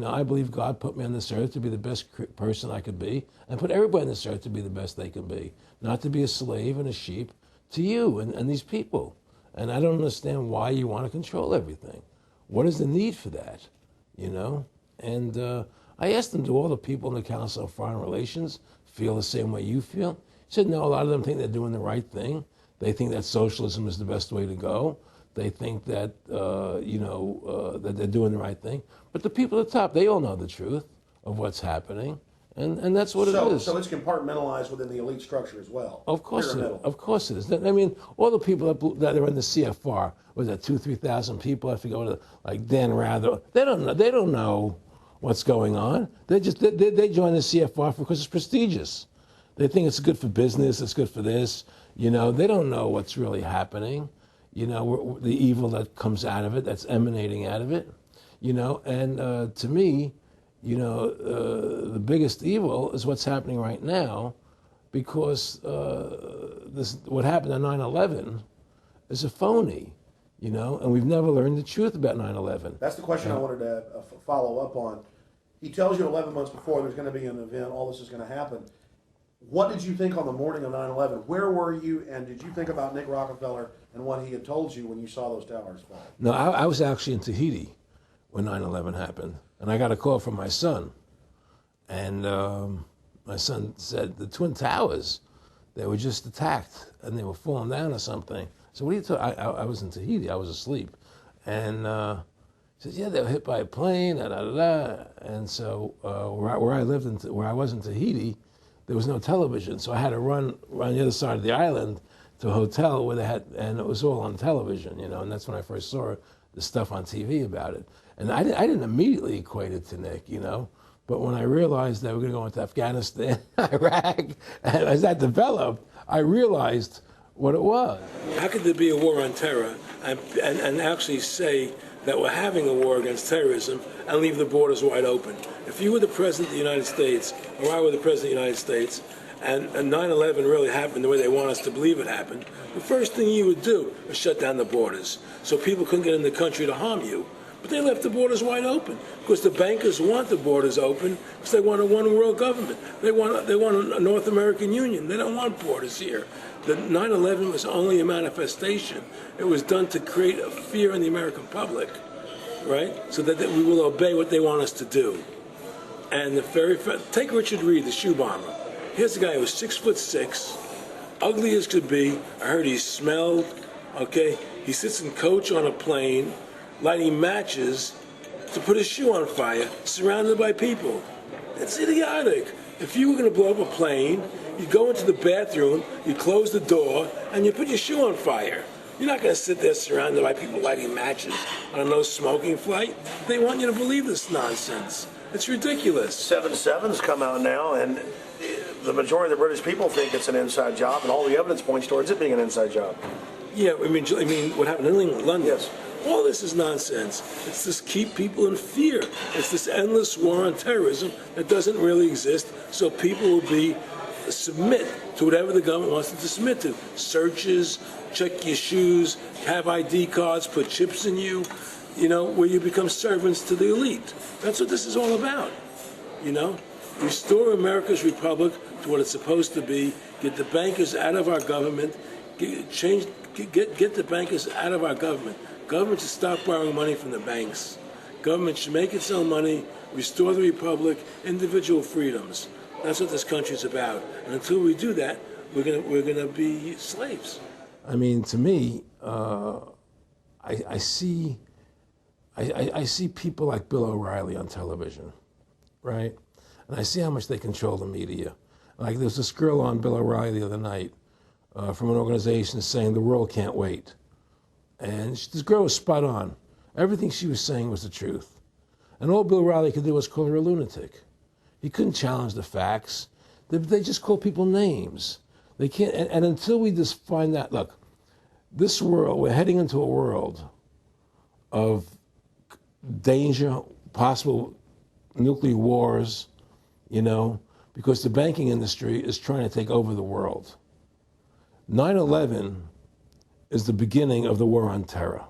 I believe God put me on this earth to be the best person I could be, and put everybody on this earth to be the best they can be, not to be a slave and a sheep to you and these people. And I don't understand why you want to control everything. What is the need for that? And I asked them, do all the people in the Council of Foreign Relations feel the same way you feel? He said, no, a lot of them think they're doing the right thing. They think that socialism is the best way to go. They think that, that they're doing the right thing. But the people at the top, they all know the truth of what's happening. And that's what it is. So it's compartmentalized within the elite structure as well. Of course it is. Of course it is. I mean, all the people that are in the CFR, was that 2,000-3,000 people? I forget what, like Dan Rather. They don't know what's going on. They join the CFR because it's prestigious. They think it's good for business. It's good for this. They don't know what's really happening. The evil that comes out of it, that's emanating out of it. And to me, the biggest evil is what's happening right now, because what happened on 9/11 is a phony, and we've never learned the truth about 9/11. That's the question I wanted to follow up on. He tells you 11 months before there's going to be an event, all this is going to happen. What did you think on the morning of 9/11? Where were you, and did you think about Nick Rockefeller and what he had told you when you saw those towers fall? No, I was actually in Tahiti when 9/11 happened, and I got a call from my son. And my son said, the Twin Towers, they were just attacked, and they were falling down or something. So what are you talking? I was in Tahiti, I was asleep. And he says, yeah, they were hit by a plane, da-da-da-da. And so where I lived, where I was in Tahiti, there was no television, so I had to run the other side of the island to a hotel where they had, and it was all on television, you know, and that's when I first saw the stuff on TV about it. And I didn't immediately equate it to Nick, you know, but when I realized that we were going to go into Afghanistan, Iraq, and as that developed, I realized what it was. How could there be a war on terror and actually say that we're having a war against terrorism and leave the borders wide open? If you were the President of the United States, or I were the President of the United States, and 9/11 really happened the way they want us to believe it happened, the first thing you would do is shut down the borders so people couldn't get in the country to harm you. But they left the borders wide open because the bankers want the borders open because they want a one-world government. They want a North American Union. They don't want borders here. The 9/11 was only a manifestation. It was done to create a fear in the American public, right? So that we will obey what they want us to do. And take Richard Reed, the shoe bomber. Here's a guy who was 6'6", ugly as could be. I heard he smelled. Okay, he sits in coach on a plane, lighting matches to put his shoe on fire, surrounded by people. It's idiotic. If you were going to blow up a plane, you go into the bathroom, you close the door, and you put your shoe on fire. You're not going to sit there surrounded by people lighting matches on a no-smoking flight. They want you to believe this nonsense. It's ridiculous. 7/7's come out now, and the majority of the British people think it's an inside job, and all the evidence points towards it being an inside job. Yeah, I mean what happened in England, London? Yes. All this is nonsense. It's just keep people in fear. It's this endless war on terrorism that doesn't really exist, so people will submit to whatever the government wants them to submit to. Searches, check your shoes, have ID cards, put chips in you, you know, where you become servants to the elite. That's what this is all about, you know? Restore America's republic to what it's supposed to be, get the bankers out of our government, get the bankers out of our government. Government should stop borrowing money from the banks. Government should make its own money, restore the republic, individual freedoms. That's what this country's about. And until we do that, we're gonna be slaves. I mean, to me, I see people like Bill O'Reilly on television, right? And I see how much they control the media. Like there was this girl on Bill O'Reilly the other night from an organization saying the world can't wait. And this girl was spot on. Everything she was saying was the truth. And all Bill O'Reilly could do was call her a lunatic. He couldn't challenge the facts. They just call people names. They can't, and until we just find that, look, this world, we're heading into a world of danger, possible nuclear wars, you know, because the banking industry is trying to take over the world. 9/11 is the beginning of the war on terror.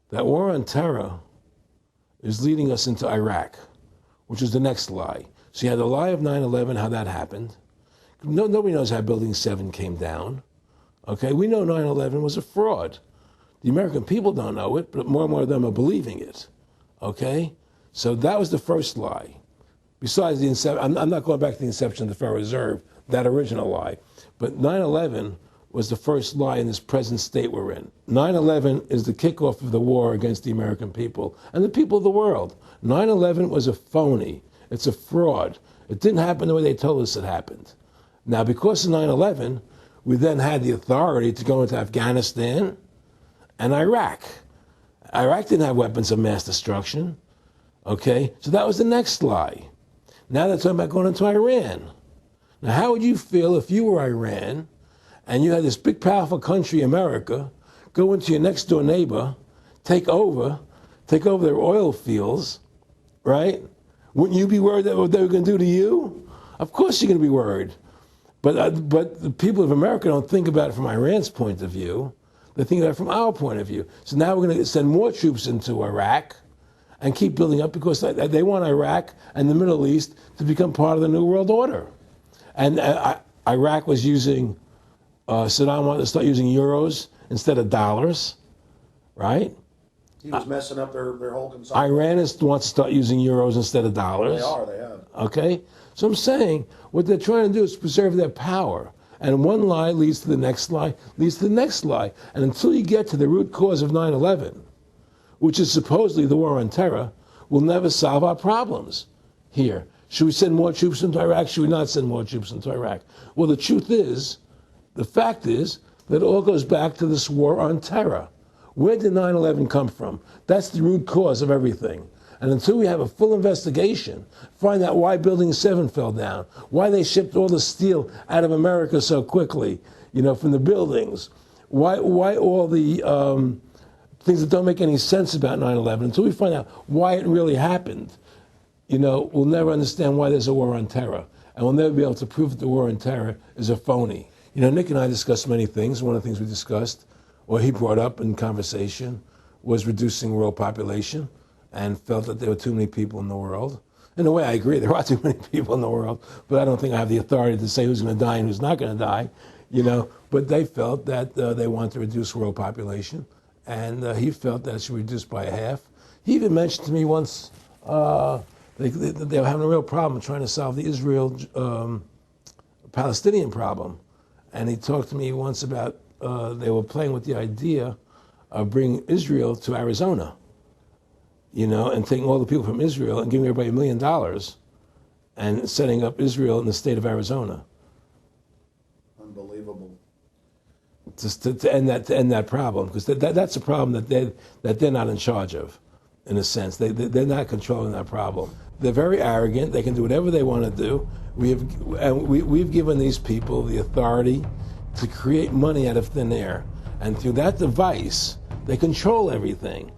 That war on terror is leading us into Iraq, which is the next lie. So you had the lie of 9/11, how that happened. Nobody knows how Building 7 came down. Okay, we know 9/11 was a fraud. The American people don't know it, but more and more of them are believing it. Okay, so that was the first lie. Besides the inception, I'm not going back to the inception of the Federal Reserve, that original lie. But 9/11 was the first lie in this present state we're in. 9/11 is the kickoff of the war against the American people and the people of the world. 9/11 was a phony. It's a fraud. It didn't happen the way they told us it happened. Now, because of 9/11, we then had the authority to go into Afghanistan and Iraq. Iraq didn't have weapons of mass destruction. Okay? So that was the next lie. Now they're talking about going into Iran. Now, how would you feel if you were Iran and you had this big, powerful country, America, go into your next door neighbor, take over their oil fields, right? Wouldn't you be worried that what they were going to do to you? Of course you're going to be worried. But the people of America don't think about it from Iran's point of view. They think about it from our point of view. So now we're going to send more troops into Iraq and keep building up because they want Iraq and the Middle East to become part of the New World Order. And Iraq was using, Saddam wanted to start using euros instead of dollars, right? He was messing up their whole consumption. Iran wants to start using euros instead of dollars. They have. Okay? So I'm saying what they're trying to do is preserve their power. And one lie leads to the next lie, leads to the next lie. And until you get to the root cause of 9/11, which is supposedly the war on terror, we'll never solve our problems here. Should we send more troops into Iraq? Should we not send more troops into Iraq? Well, the truth is The fact is that it all goes back to this war on terror. Where did 9/11 come from? That's the root cause of everything. And until we have a full investigation, find out why Building 7 fell down, why they shipped all the steel out of America so quickly, from the buildings, why all the things that don't make any sense about 9/11, until we find out why it really happened, we'll never understand why there's a war on terror. And we'll never be able to prove that the war on terror is a phony. Nick and I discussed many things. One of the things we discussed, or he brought up in conversation, was reducing world population, and felt that there were too many people in the world. In a way, I agree. There are too many people in the world, but I don't think I have the authority to say who's going to die and who's not going to die, But they felt that they wanted to reduce world population, and he felt that it should be reduced by half. He even mentioned to me once they were having a real problem trying to solve the Israel-Palestinian problem. And he talked to me once about they were playing with the idea of bringing Israel to Arizona, and taking all the people from Israel and giving everybody $1 million and setting up Israel in the state of Arizona. Unbelievable. To end that problem, because that's a problem that they're not in charge of, in a sense. They're not controlling that problem. They're very arrogant. They can do whatever they want to do. We've given these people the authority to create money out of thin air, and through that device, they control everything.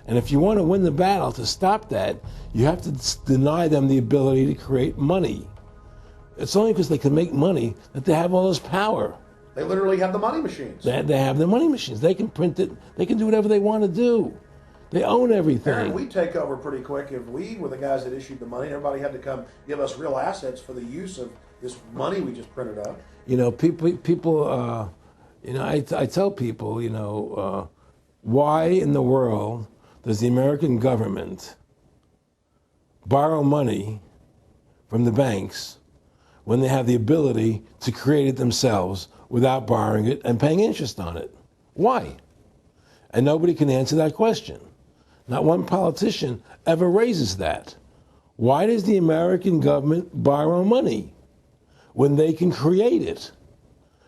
And if you want to win the battle to stop that, you have to deny them the ability to create money. It's only because they can make money that they have all this power. They literally have the money machines. They have the money machines. They can print it. They can do whatever they want to do. They own everything. Aaron, we take over pretty quick. If we were the guys that issued the money, everybody had to come give us real assets for the use of this money we just printed up. People. I tell people, why in the world does the American government borrow money from the banks when they have the ability to create it themselves without borrowing it and paying interest on it? Why? And nobody can answer that question. Not one politician ever raises that. Why does the American government borrow money when they can create it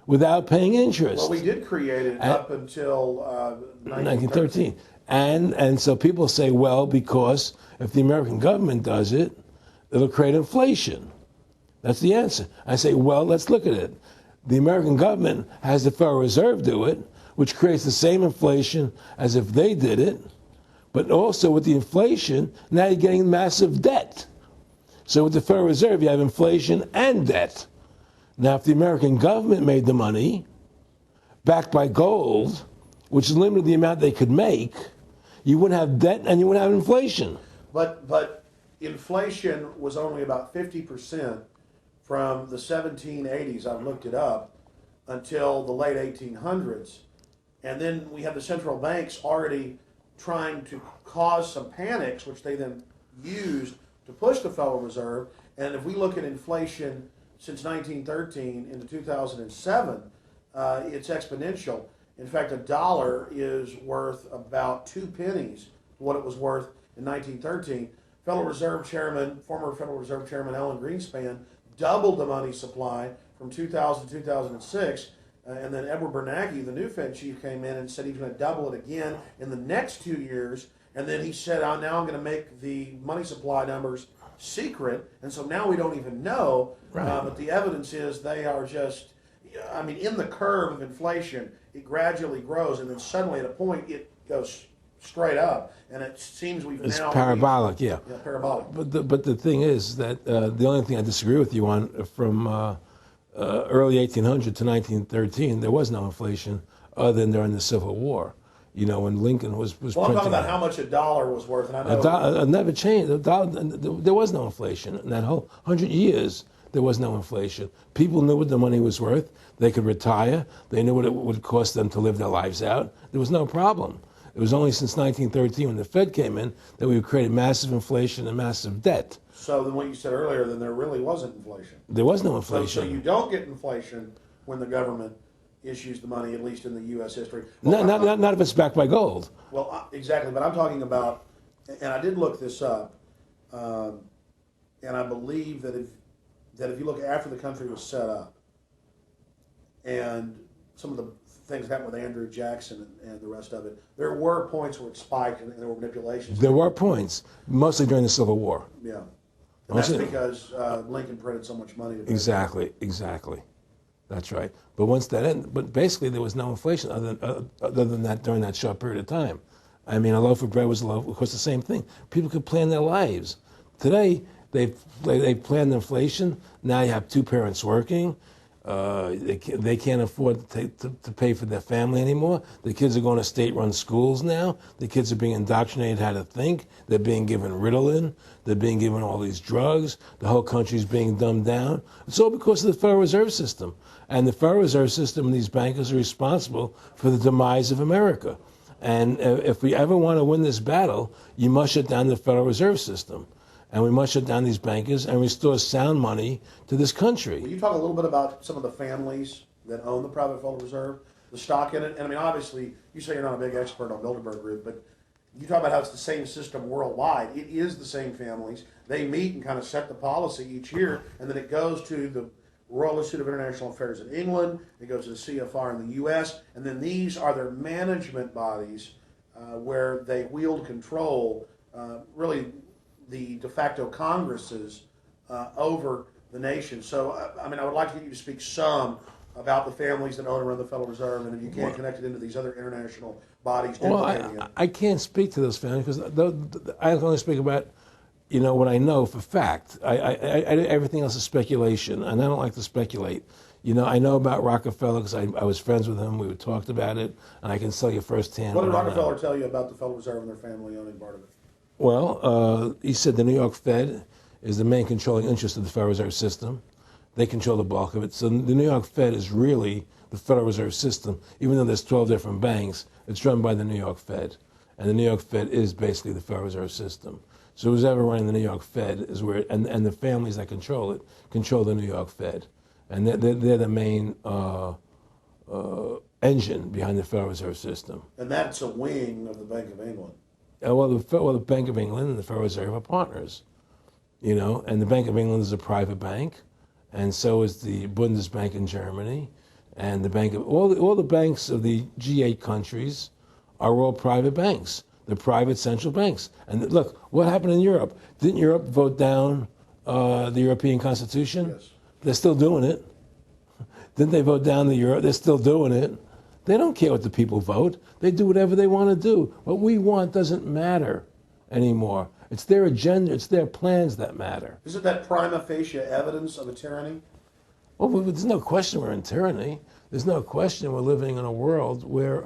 without paying interest? Well, we did create it up until 1913. And so people say, well, because if the American government does it, it'll create inflation. That's the answer. I say, well, let's look at it. The American government has the Federal Reserve do it, which creates the same inflation as if they did it. But also with the inflation, now you're getting massive debt. So with the Federal Reserve, you have inflation and debt. Now, if the American government made the money, backed by gold, which limited the amount they could make, you wouldn't have debt and you wouldn't have inflation. But inflation was only about 50% from the 1780s, I've looked it up, until the late 1800s. And then we have the central banks already trying to cause some panics, which they then used to push the Federal Reserve. And if we look at inflation since 1913 into 2007, it's exponential. In fact, a dollar is worth about 2 pennies what it was worth in 1913. Federal Reserve Chairman, former Federal Reserve Chairman Alan Greenspan, doubled the money supply from 2000 to 2006. And then Edward Bernanke, the new Fed chief, came in and said he's going to double it again in the next 2 years. And then he said, now I'm going to make the money supply numbers secret. And so now we don't even know. Right. But the evidence is they are just, in the curve of inflation, it gradually grows. And then suddenly at a point, it goes straight up. And it seems it's parabolic, yeah. Yeah, parabolic. But the thing is that the only thing I disagree with you on from early 1800 to 1913, there was no inflation other than during the Civil War. When Lincoln was well, I'm talking about how much a dollar was worth. And I know it never changed. There was no inflation. In that whole 100 years, there was no inflation. People knew what the money was worth. They could retire. They knew what it would cost them to live their lives out. There was no problem. It was only since 1913 when the Fed came in that we created massive inflation and massive debt. So then what you said earlier, then there really wasn't inflation. There was no inflation. So you don't get inflation when the government issues the money, at least in the U.S. history. Well, not if it's backed by gold. Well, exactly. But I'm talking about, and I did look this up, and I believe that if you look after the country was set up, and some of the things happened with Andrew Jackson and the rest of it, there were points where it spiked and there were manipulations. There were points, mostly during the Civil War. Yeah. And that's because Lincoln printed so much money. Exactly. That's right. But once that ended, but basically there was no inflation other than that during that short period of time. I mean, a loaf of bread was a loaf. Of course, the same thing. People could plan their lives. Today, they planned inflation. Now you have two parents working. They can't afford to pay for their family anymore. The kids are going to state-run schools now. The kids are being indoctrinated how to think. They're being given Ritalin. They're being given all these drugs. The whole country's being dumbed down. It's all because of the Federal Reserve System. And the Federal Reserve System and these bankers are responsible for the demise of America. And if we ever want to win this battle, you must shut down the Federal Reserve System. And we must shut down these bankers and restore sound money to this country. Will you talk a little bit about some of the families that own the private Federal Reserve, the stock in it? And I mean, obviously, you say you're not a big expert on Bilderberg Group, but you talk about how it's the same system worldwide. It is the same families. They meet and kind of set the policy each year, and then it goes to the Royal Institute of International Affairs in England, it goes to the CFR in the U.S., and then these are their management bodies where they wield control, really the de facto Congresses over the nation. So, I mean, I would like to get you to speak some about the families that own and run the Federal Reserve, and if you can't connect it into these other international bodies. Well, I can't speak to those families because I can only speak about, what I know for fact. Everything else is speculation, and I don't like to speculate. I know about Rockefeller because I was friends with him. We talked about it, and I can tell you firsthand. What did Rockefeller tell you about the Federal Reserve and their family owning part of it? Well, he said the New York Fed is the main controlling interest of the Federal Reserve System. They control the bulk of it. So the New York Fed is really the Federal Reserve System. Even though there's 12 different banks, it's run by the New York Fed. And the New York Fed is basically the Federal Reserve System. So who's ever running the New York Fed is where, and the families that control it, control the New York Fed. And they're the main engine behind the Federal Reserve System. And that's a wing of the Bank of England. Well, the Bank of England and the Federal Reserve are partners, and the Bank of England is a private bank, and so is the Bundesbank in Germany, and the Bank of all the banks of the G8 countries are all private banks. They're private central banks. And look, what happened in Europe? Didn't Europe vote down the European Constitution? Yes. They're still doing it. Didn't they vote down the euro? They're still doing it. They don't care what the people vote. They do whatever they want to do. What we want doesn't matter anymore. It's their agenda, it's their plans that matter. Isn't that prima facie evidence of a tyranny? Well, there's no question we're in tyranny. There's no question we're living in a world where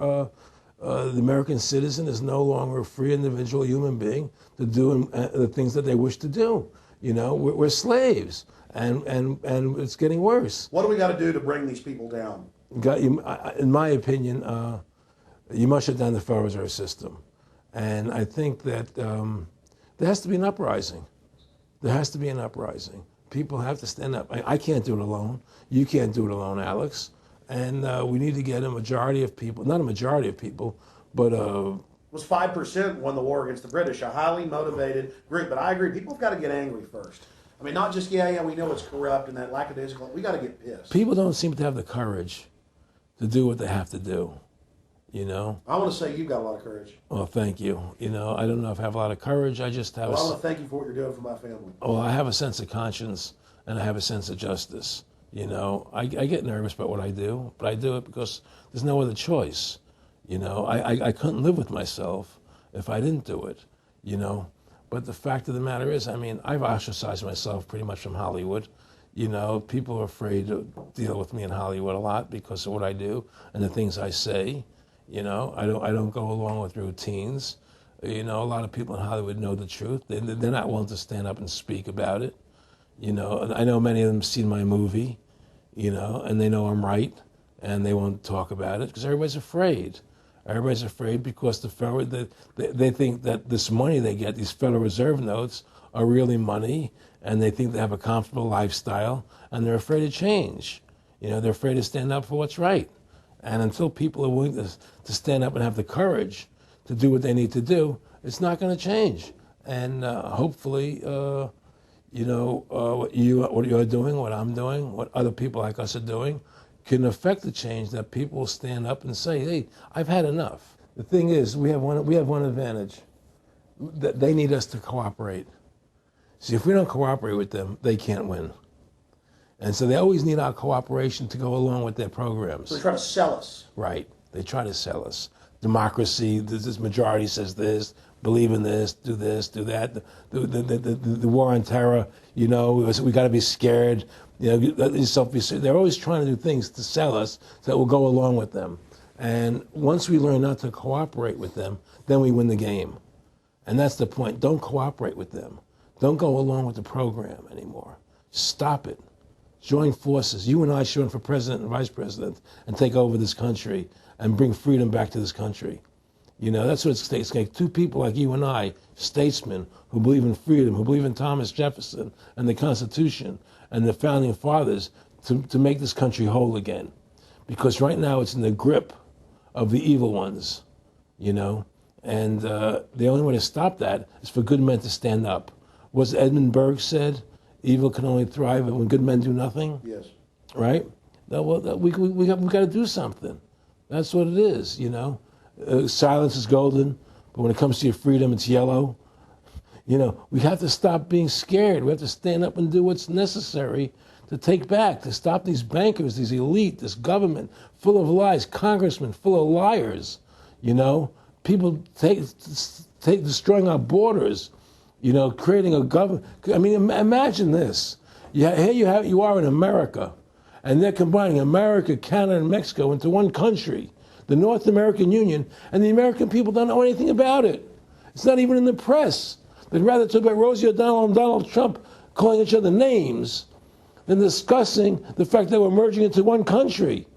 the American citizen is no longer a free individual human being to do the things that they wish to do. We're slaves, and it's getting worse. What do we got to do to bring these people down? In my opinion, you must shut down the Federal Reserve System. And I think that there has to be an uprising. There has to be an uprising. People have to stand up. I can't do it alone. You can't do it alone, Alex. And we need to get a majority of people, not a majority of people, but It was 5% won the war against the British, a highly motivated group. But I agree, people have got to get angry first. I mean, not just, we know it's corrupt and that lackadaisical. We got to get pissed. People don't seem to have the courage to do what they have to do, I want to say you've got a lot of courage. Well, thank you. I don't know if I have a lot of courage. I just have I want to thank you for what you're doing for my family. Well, I have a sense of conscience and I have a sense of justice. I get nervous about what I do, but I do it because there's no other choice. I couldn't live with myself if I didn't do it, But the fact of the matter is, I've ostracized myself pretty much from Hollywood. People are afraid to deal with me in Hollywood a lot because of what I do and the things I say. I don't go along with routines. A lot of people in Hollywood know the truth. They're not willing to stand up and speak about it. And I know many of them have seen my movie, and they know I'm right, and they won't talk about it because everybody's afraid. Everybody's afraid because they think that this money they get, these Federal Reserve notes, are really money, and they think they have a comfortable lifestyle, and they're afraid to change. They're afraid to stand up for what's right. And until people are willing to stand up and have the courage to do what they need to do, it's not going to change. And hopefully, what you're doing, what I'm doing, what other people like us are doing, can affect the change, that people will stand up and say, hey, I've had enough. The thing is, we have one advantage, that they need us to cooperate. See, if we don't cooperate with them, they can't win. And so they always need our cooperation to go along with their programs. So they try to sell us. Right. They try to sell us. Democracy, this majority says this, believe in this, do that. The war on terror, you know, we got to be scared. You know, they're always trying to do things to sell us so that we'll go along with them. And once we learn not to cooperate with them, then we win the game. And that's the point. Don't cooperate with them. Don't go along with the program anymore. Stop it. Join forces. You and I should run for president and vice president and take over this country and bring freedom back to this country. You know, that's what it's takes. Like two people like you and I, statesmen who believe in freedom, who believe in Thomas Jefferson and the Constitution and the founding fathers to make this country whole again. Because right now it's in the grip of the evil ones, you know. And the only way to stop that is for good men to stand up. Was Edmund Burke said, evil can only thrive when good men do nothing? Yes. Right? We got to do something. That's what it is, you know. Silence is golden, but when it comes to your freedom, it's yellow. You know, we have to stop being scared. We have to stand up and do what's necessary to take back, to stop these bankers, these elite, this government full of lies, congressmen full of liars, you know. People destroying our borders, you know, creating a government. I mean, imagine this. Here you are in America, and they're combining America, Canada, and Mexico into one country, the North American Union, and the American people don't know anything about it. It's not even in the press. They'd rather talk about Rosie O'Donnell and Donald Trump calling each other names than discussing the fact that we're merging into one country.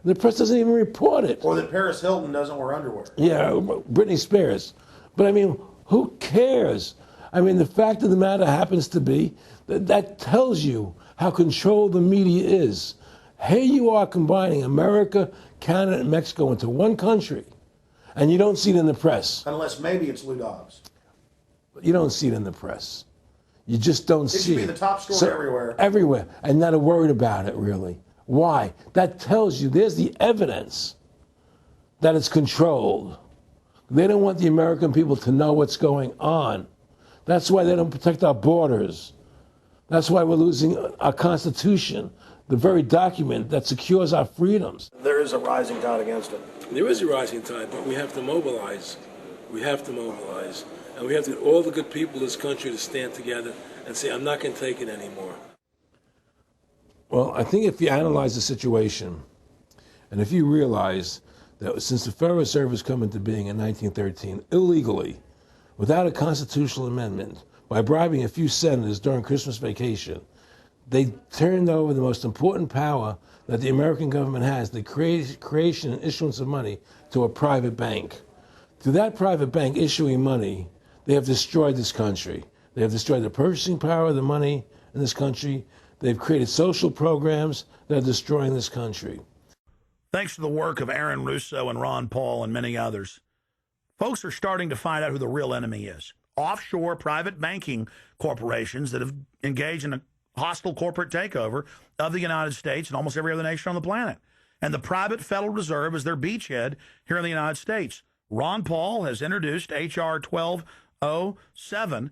The press doesn't even report it. Or that Paris Hilton doesn't wear underwear. Yeah, Britney Spears. But I mean, who cares? I mean, the fact of the matter happens to be that tells you how controlled the media is. Here you are combining America, Canada, and Mexico into one country, and you don't see it in the press. Unless maybe it's Lou Dobbs. You don't see it in the press. You just don't see it. It should be the top story everywhere. Everywhere, and not worried about it, really. Why? That tells you there's the evidence that it's controlled. They don't want the American people to know what's going on. That's why they don't protect our borders. That's why we're losing our Constitution, the very document that secures our freedoms. There is a rising tide against it. There is a rising tide, but we have to mobilize. We have to mobilize. And we have to get all the good people in this country to stand together and say, I'm not going to take it anymore. Well, I think if you analyze the situation, and if you realize that since the Federal Reserve has come into being in 1913, illegally, without a constitutional amendment, by bribing a few senators during Christmas vacation, they turned over the most important power that the American government has, the creation and issuance of money, to a private bank. To that private bank issuing money, they have destroyed this country. They have destroyed the purchasing power of the money in this country. They've created social programs that are destroying this country. Thanks to the work of Aaron Russo and Ron Paul and many others, folks are starting to find out who the real enemy is. Offshore private banking corporations that have engaged in a hostile corporate takeover of the United States and almost every other nation on the planet. And the private Federal Reserve is their beachhead here in the United States. Ron Paul has introduced H.R. 1207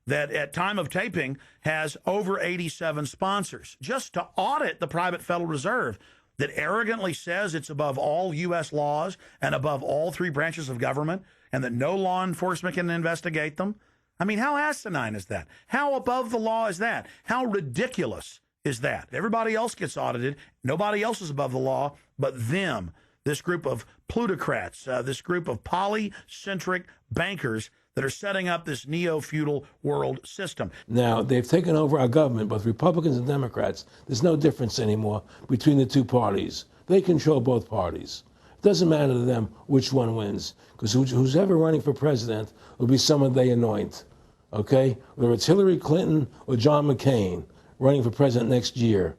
that at time of taping has over 87 sponsors, just to audit the private Federal Reserve that arrogantly says it's above all U.S. laws and above all three branches of government and that no law enforcement can investigate them. I mean, how asinine is that? How above the law is that? How ridiculous is that? Everybody else gets audited. Nobody else is above the law but them, this group of plutocrats, this group of polycentric bankers that are setting up this neo-feudal world system. Now, they've taken over our government, both Republicans and Democrats. There's no difference anymore between the two parties. They control both parties. It doesn't matter to them which one wins, because who's ever running for president will be someone they anoint, okay? Whether it's Hillary Clinton or John McCain running for president next year,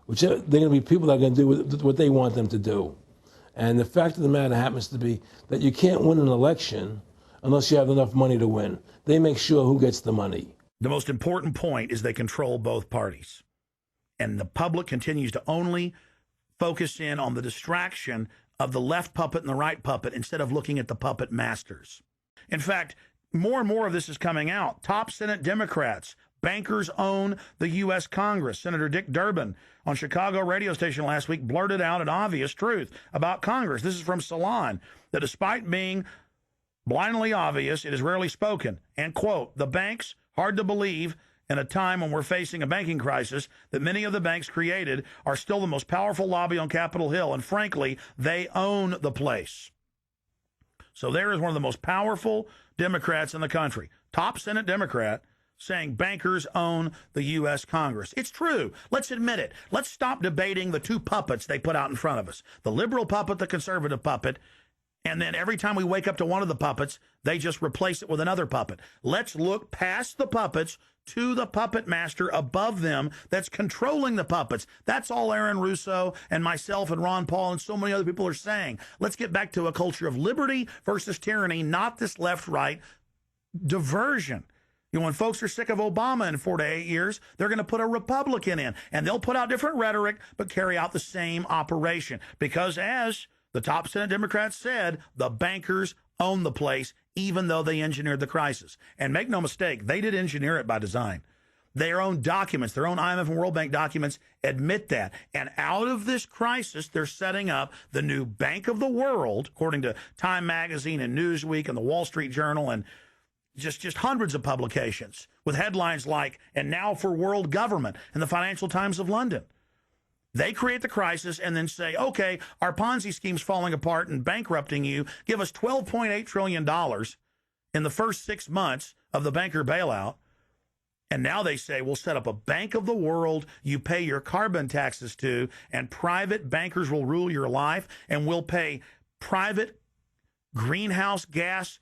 they're going to be people that are going to do what they want them to do. And the fact of the matter happens to be that you can't win an election unless you have enough money to win. They make sure who gets the money. The most important point is they control both parties. And the public continues to only focus in on the distraction of the left puppet and the right puppet instead of looking at the puppet masters. In fact, more and more of this is coming out. Top Senate Democrats, bankers own the U.S. Congress. Senator Dick Durbin on Chicago radio station last week blurted out an obvious truth about Congress. This is from Salon, that despite being blindly obvious, it is rarely spoken. And, quote, the banks, hard to believe in a time when we're facing a banking crisis, that many of the banks created are still the most powerful lobby on Capitol Hill. And frankly, they own the place. So there is one of the most powerful Democrats in the country, top Senate Democrat, saying bankers own the U.S. Congress. It's true. Let's admit it. Let's stop debating the two puppets they put out in front of us, the liberal puppet, the conservative puppet, and then every time we wake up to one of the puppets, they just replace it with another puppet. Let's look past the puppets to the puppet master above them that's controlling the puppets. That's all Aaron Russo and myself and Ron Paul and so many other people are saying. Let's get back to a culture of liberty versus tyranny, not this left-right diversion. You know, when folks are sick of Obama in 4 to 8 years, they're going to put a Republican in, and they'll put out different rhetoric, but carry out the same operation. Because as the top Senate Democrats said, the bankers own the place, even though they engineered the crisis. And make no mistake, they did engineer it by design. Their own documents, their own IMF and World Bank documents admit that. And out of this crisis, they're setting up the new Bank of the World, according to Time Magazine and Newsweek and the Wall Street Journal and just hundreds of publications with headlines like, and now for world government, in the Financial Times of London. They create the crisis and then say, okay, our Ponzi scheme's falling apart and bankrupting you. Give us $12.8 trillion in the first 6 months of the banker bailout. And now they say, we'll set up a Bank of the World you pay your carbon taxes to, and private bankers will rule your life, and we'll pay private greenhouse gas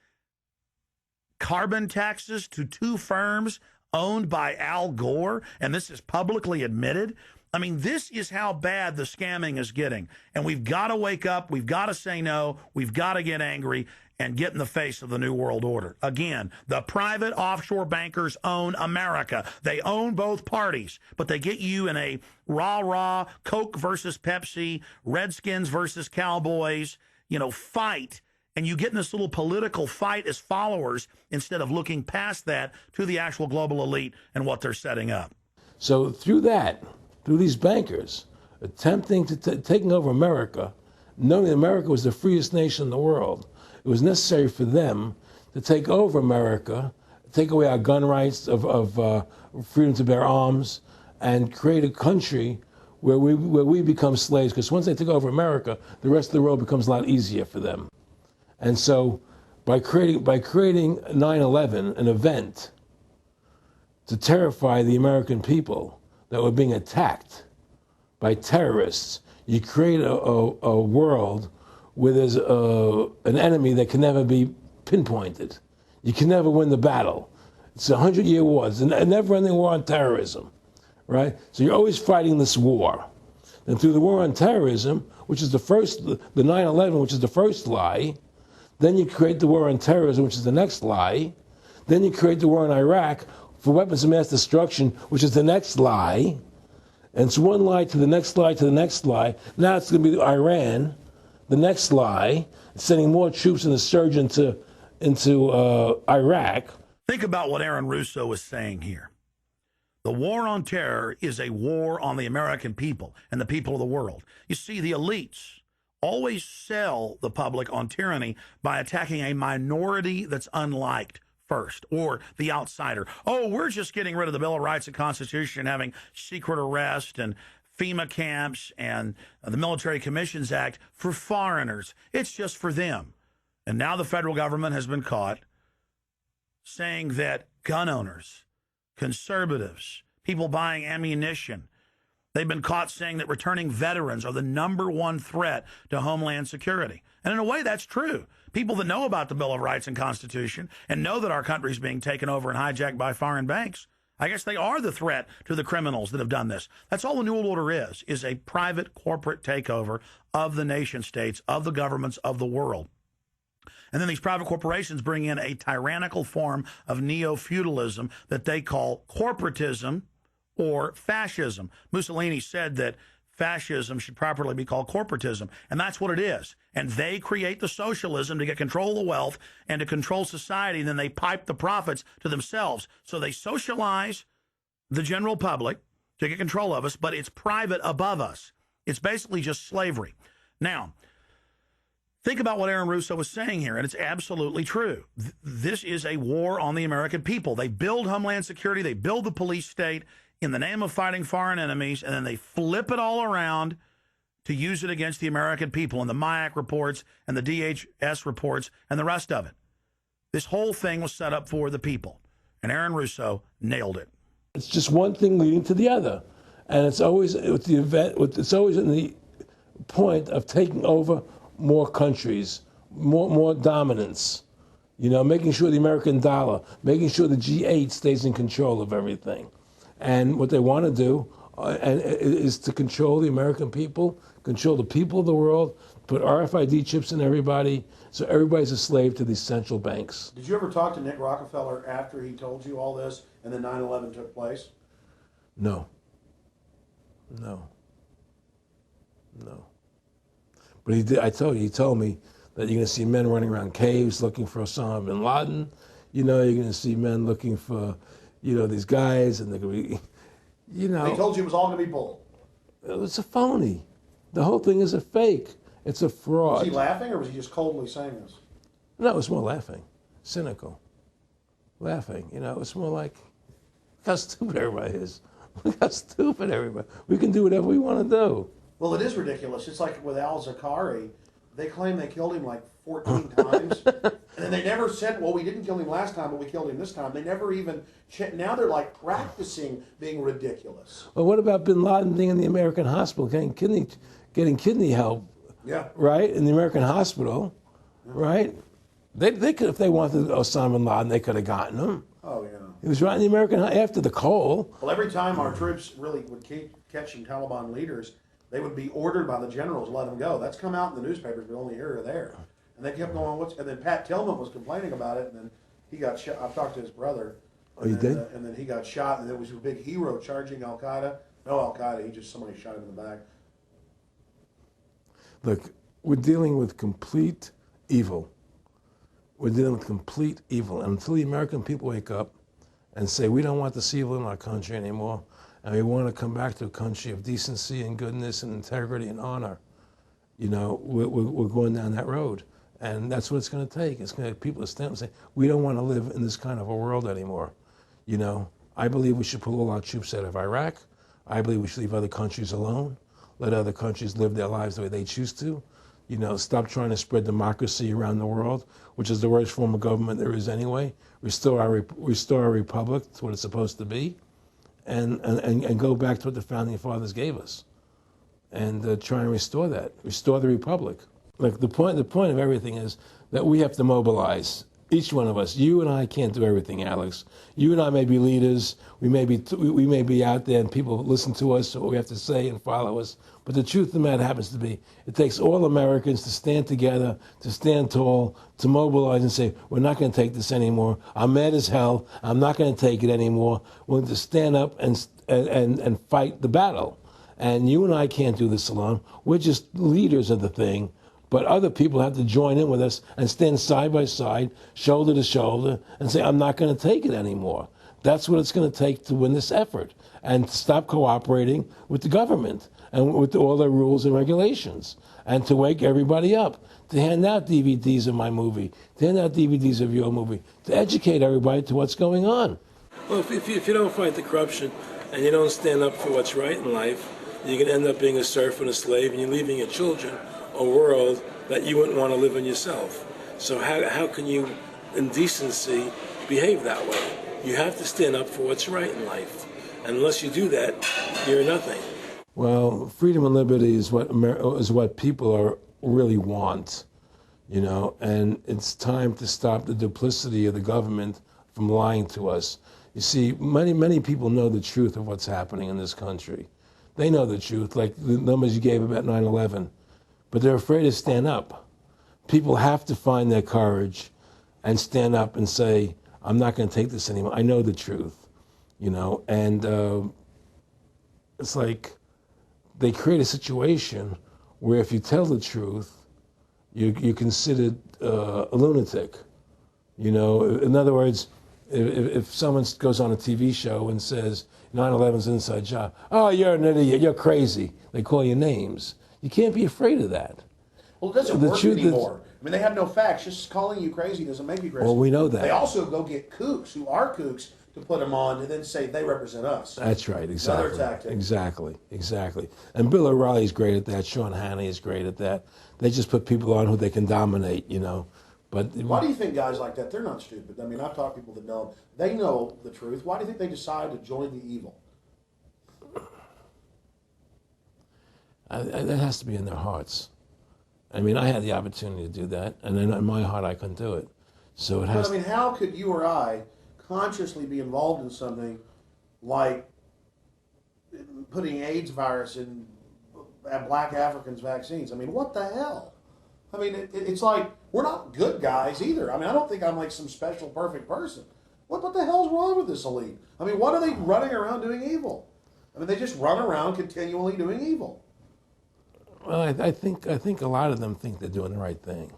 carbon taxes to two firms owned by Al Gore, and this is publicly admitted. I mean, this is how bad the scamming is getting. And we've got to wake up. We've got to say no. We've got to get angry and get in the face of the New World Order. Again, the private offshore bankers own America. They own both parties, but they get you in a rah-rah, Coke versus Pepsi, Redskins versus Cowboys, fight. And you get in this little political fight as followers instead of looking past that to the actual global elite and what they're setting up. So through these bankers attempting to taking over America, knowing that America was the freest nation in the world, it was necessary for them to take over America, take away our gun rights of freedom to bear arms, and create a country where we become slaves. Because once they take over America, the rest of the world becomes a lot easier for them. And so by creating 9/11, an event to terrify the American people that were being attacked by terrorists, you create a world where there's an enemy that can never be pinpointed. You can never win the battle. It's a 100-year war. It's a never-ending war on terrorism, right? So you're always fighting this war. And through the war on terrorism, which is the 9/11, which is the first lie, then you create the war on terrorism, which is the next lie. Then you create the war in Iraq for weapons of mass destruction, which is the next lie. And it's one lie to the next lie to the next lie. Now it's going to be Iran, the next lie, sending more troops and a surge into Iraq. Think about what Aaron Russo is saying here. The war on terror is a war on the American people and the people of the world. You see, the elites always sell the public on tyranny by attacking a minority that's unliked first, or the outsider. Oh, we're just getting rid of the Bill of Rights and Constitution and having secret arrest and FEMA camps and the Military Commissions Act for foreigners. It's just for them. And now the federal government has been caught saying that gun owners, conservatives, people buying ammunition, they've been caught saying that returning veterans are the #1 threat to Homeland Security. And in a way, that's true. People that know about the Bill of Rights and Constitution and know that our country is being taken over and hijacked by foreign banks, I guess they are the threat to the criminals that have done this. That's all the New World Order is a private corporate takeover of the nation states, of the governments of the world. And then these private corporations bring in a tyrannical form of neo-feudalism that they call corporatism or fascism. Mussolini said that fascism should properly be called corporatism. And that's what it is. And they create the socialism to get control of the wealth and to control society. And then they pipe the profits to themselves. So they socialize the general public to get control of us, but it's private above us. It's basically just slavery. Now, think about what Aaron Russo was saying here, and it's absolutely true. This is a war on the American people. They build Homeland Security, they build the police state in the name of fighting foreign enemies, and then they flip it all around to use it against the American people and the MIAC reports and the DHS reports and the rest of it. This whole thing was set up for the people, and Aaron Russo nailed it. It's just one thing leading to the other. And it's always with the event. It's always in the point of taking over more countries, more dominance. You know, making sure the American dollar, making sure the G8 stays in control of everything. And what they want to do is to control the American people, control the people of the world, put RFID chips in everybody, so everybody's a slave to these central banks. Did you ever talk to Nick Rockefeller after he told you all this and then 9/11 took place? No. But he did. I told you. He told me that you're going to see men running around caves looking for Osama bin Laden. You know, you're going to see men looking for, you know, these guys, and they're going to be, you know. They told you it was all going to be bull. It's a phony. The whole thing is a fake. It's a fraud. Was he laughing, or was he just coldly saying this? No, it was more laughing, cynical, laughing. You know, it's more like, look how stupid everybody is. Look how stupid everybody. We can do whatever we want to do. Well, it is ridiculous. It's like with al-Zakari. They claim they killed him like 14 times. And then they never said, well, we didn't kill him last time, but we killed him this time. They never even, now they're like practicing being ridiculous. Well, what about bin Laden being in the American hospital, getting kidney help? Yeah. Right? In the American hospital, right? They could, if they wanted Osama bin Laden, they could have gotten him. Oh, yeah. He was right in the American, after the Cole. Well, every time our troops really would keep catching Taliban leaders, they would be ordered by the generals to let them go. That's come out in the newspapers, but only here or there. And they kept going, and then Pat Tillman was complaining about it, and then he got shot. I talked to his brother. Oh, you did? And then he got shot, and there was a big hero charging Al-Qaeda. No Al-Qaeda, somebody shot him in the back. Look, we're dealing with complete evil. We're dealing with complete evil. And until the American people wake up and say, we don't want this evil in our country anymore, and we want to come back to a country of decency and goodness and integrity and honor, you know, we're going down that road. And that's what it's going to take. It's going to take people to stand up and say, we don't want to live in this kind of a world anymore. You know, I believe we should pull all our troops out of Iraq. I believe we should leave other countries alone. Let other countries live their lives the way they choose to. You know, stop trying to spread democracy around the world, which is the worst form of government there is anyway. Restore our republic to what it's supposed to be, and go back to what the founding fathers gave us, and try and restore that. Restore the republic. Like the point of everything is that we have to mobilize. Each one of us. You and I can't do everything, Alex. You and I may be leaders. We may be out there and people listen to us, what we have to say, and follow us. But the truth of the matter happens to be, it takes all Americans to stand together, to stand tall, to mobilize and say, we're not going to take this anymore. I'm mad as hell. I'm not going to take it anymore. We're going to stand up and fight the battle. And you and I can't do this alone. We're just leaders of the thing. But other people have to join in with us and stand side by side, shoulder to shoulder, and say, I'm not going to take it anymore. That's what it's going to take to win this effort, and to stop cooperating with the government and with all their rules and regulations, and to wake everybody up, to hand out DVDs of my movie, to hand out DVDs of your movie, to educate everybody to what's going on. Well, if you don't fight the corruption and you don't stand up for what's right in life, you're going to end up being a serf and a slave, and you're leaving your children a world that you wouldn't want to live in yourself. So how can you, in decency, behave that way? You have to stand up for what's right in life. And unless you do that, you're nothing. Well, freedom and liberty is what people really want, you know, and it's time to stop the duplicity of the government from lying to us. You see, many people know the truth of what's happening in this country. They know the truth, like the numbers you gave about 9/11. But they're afraid to stand up. People have to find their courage and stand up and say, I'm not going to take this anymore. I know the truth, you know. And it's like they create a situation where if you tell the truth, you're considered a lunatic. You know, in other words, if someone goes on a TV show and says 9/11's an inside job, oh, you're an idiot, you're crazy. They call you names. You can't be afraid of that. Well, it doesn't work anymore. I mean, they have no facts. Just calling you crazy doesn't make you crazy. Well, we know that. They also go get kooks who are kooks to put them on and then say they represent us. That's right, exactly. Another tactic. Exactly. And Bill O'Reilly's great at that. Sean Hannity is great at that. They just put people on who they can dominate, you know. But why do you think guys like that, they're not stupid? I mean, I've talked to people that know, they know the truth. Why do you think they decide to join the evil? That has to be in their hearts. I mean, I had the opportunity to do that, and then in my heart I couldn't do it. So it has. But I mean, how could you or I consciously be involved in something like putting AIDS virus in black Africans' vaccines? I mean, what the hell? I mean, it's like, we're not good guys either. I mean, I don't think I'm like some special, perfect person. What the hell's wrong with this elite? I mean, what are they running around doing evil? I mean, they just run around continually doing evil. Well, I think a lot of them think they're doing the right thing.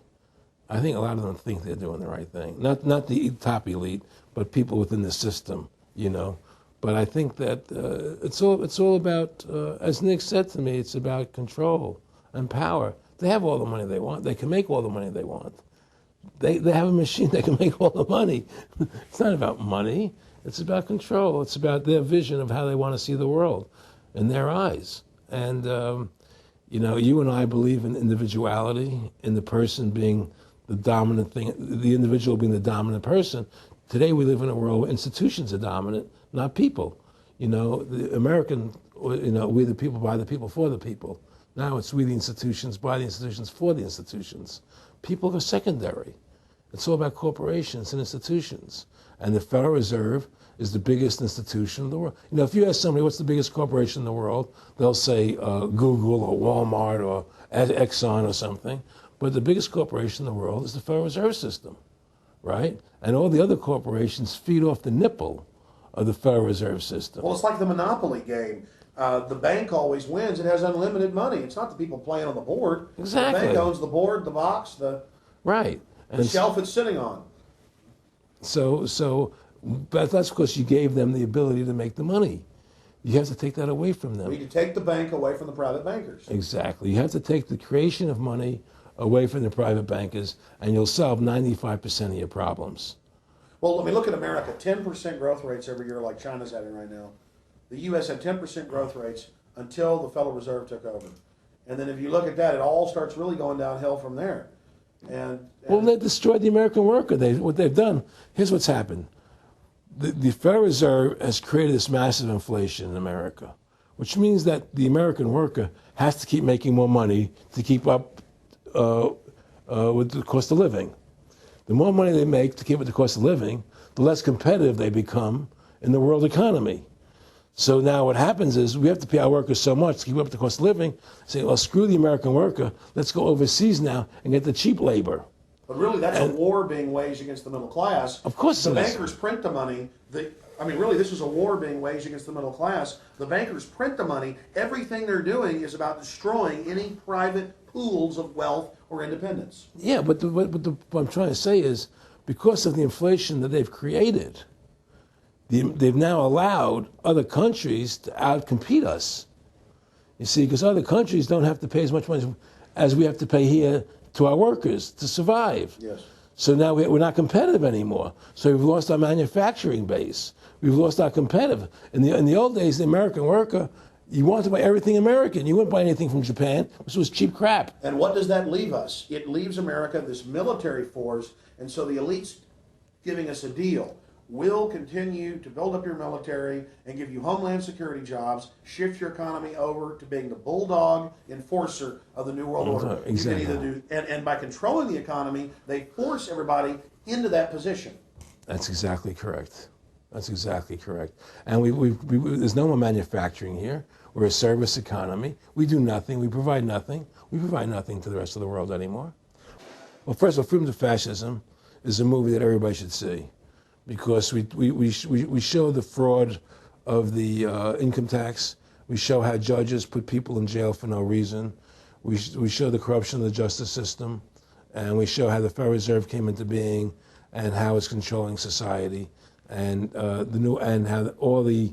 I think a lot of them think they're doing the right thing. Not the top elite, but people within the system, you know. But I think that it's all about, as Nick said to me, it's about control and power. They have all the money they want. They can make all the money they want. They have a machine that can make all the money. It's not about money. It's about control. It's about their vision of how they want to see the world in their eyes. And, you know, you and I believe in individuality, in the person being the dominant thing, the individual being the dominant person. Today we live in a world where institutions are dominant, not people. You know, the American, you know, we the people, by the people, for the people. Now it's we the institutions, by the institutions, for the institutions. People are secondary. It's all about corporations and institutions. And the Federal Reserve is the biggest institution in the world. You know, if you ask somebody what's the biggest corporation in the world, they'll say Google or Walmart or Exxon or something. But the biggest corporation in the world is the Federal Reserve System, right? And all the other corporations feed off the nipple of the Federal Reserve System. Well, it's like the Monopoly game. The bank always wins. It has unlimited money. It's not the people playing on the board. Exactly. The bank owns the board, the box, the shelf it's sitting on. But that's because you gave them the ability to make the money. You have to take that away from them. We need to take the bank away from the private bankers. Exactly. You have to take the creation of money away from the private bankers, and you'll solve 95% of your problems. Well, let me look at America. 10% growth rates every year like China's having right now. The U.S. had 10% growth rates until the Federal Reserve took over. And then if you look at that, it all starts really going downhill from there. Well, they destroyed the American worker. What they've done, here's what's happened. The Federal Reserve has created this massive inflation in America, which means that the American worker has to keep making more money to keep up with the cost of living. The more money they make to keep with the cost of living, the less competitive they become in the world economy. So now what happens is we have to pay our workers so much to keep up with the cost of living. Say, well, screw the American worker. Let's go overseas now and get the cheap labor. But really, that's a war being waged against the middle class. Of course the bankers print the money. Really, this is a war being waged against the middle class. The bankers print the money. Everything they're doing is about destroying any private pools of wealth or independence. Yeah, but what I'm trying to say is, because of the inflation that they've created, they've now allowed other countries to outcompete us. You see, because other countries don't have to pay as much money as we have to pay here to our workers to survive. Yes. So now we're not competitive anymore. So we've lost our manufacturing base. We've lost our competitive. In the old days, the American worker, you wanted to buy everything American. You wouldn't buy anything from Japan, which was cheap crap. And what does that leave us? It leaves America this military force, and so the elite's giving us a deal. We'll continue to build up your military and give you homeland security jobs, shift your economy over to being the bulldog enforcer of the New World Order. Exactly. You can either do, and by controlling the economy, they force everybody into that position. That's exactly correct. That's exactly correct. And there's no more manufacturing here. We're a service economy. We do nothing. We provide nothing. We provide nothing to the rest of the world anymore. Well, first of all, Freedom to Fascism is a movie that everybody should see, because we show the fraud of the income tax. We show how judges put people in jail for no reason. We show the corruption of the justice system, and we show how the Federal Reserve came into being and how it's controlling society, and how all the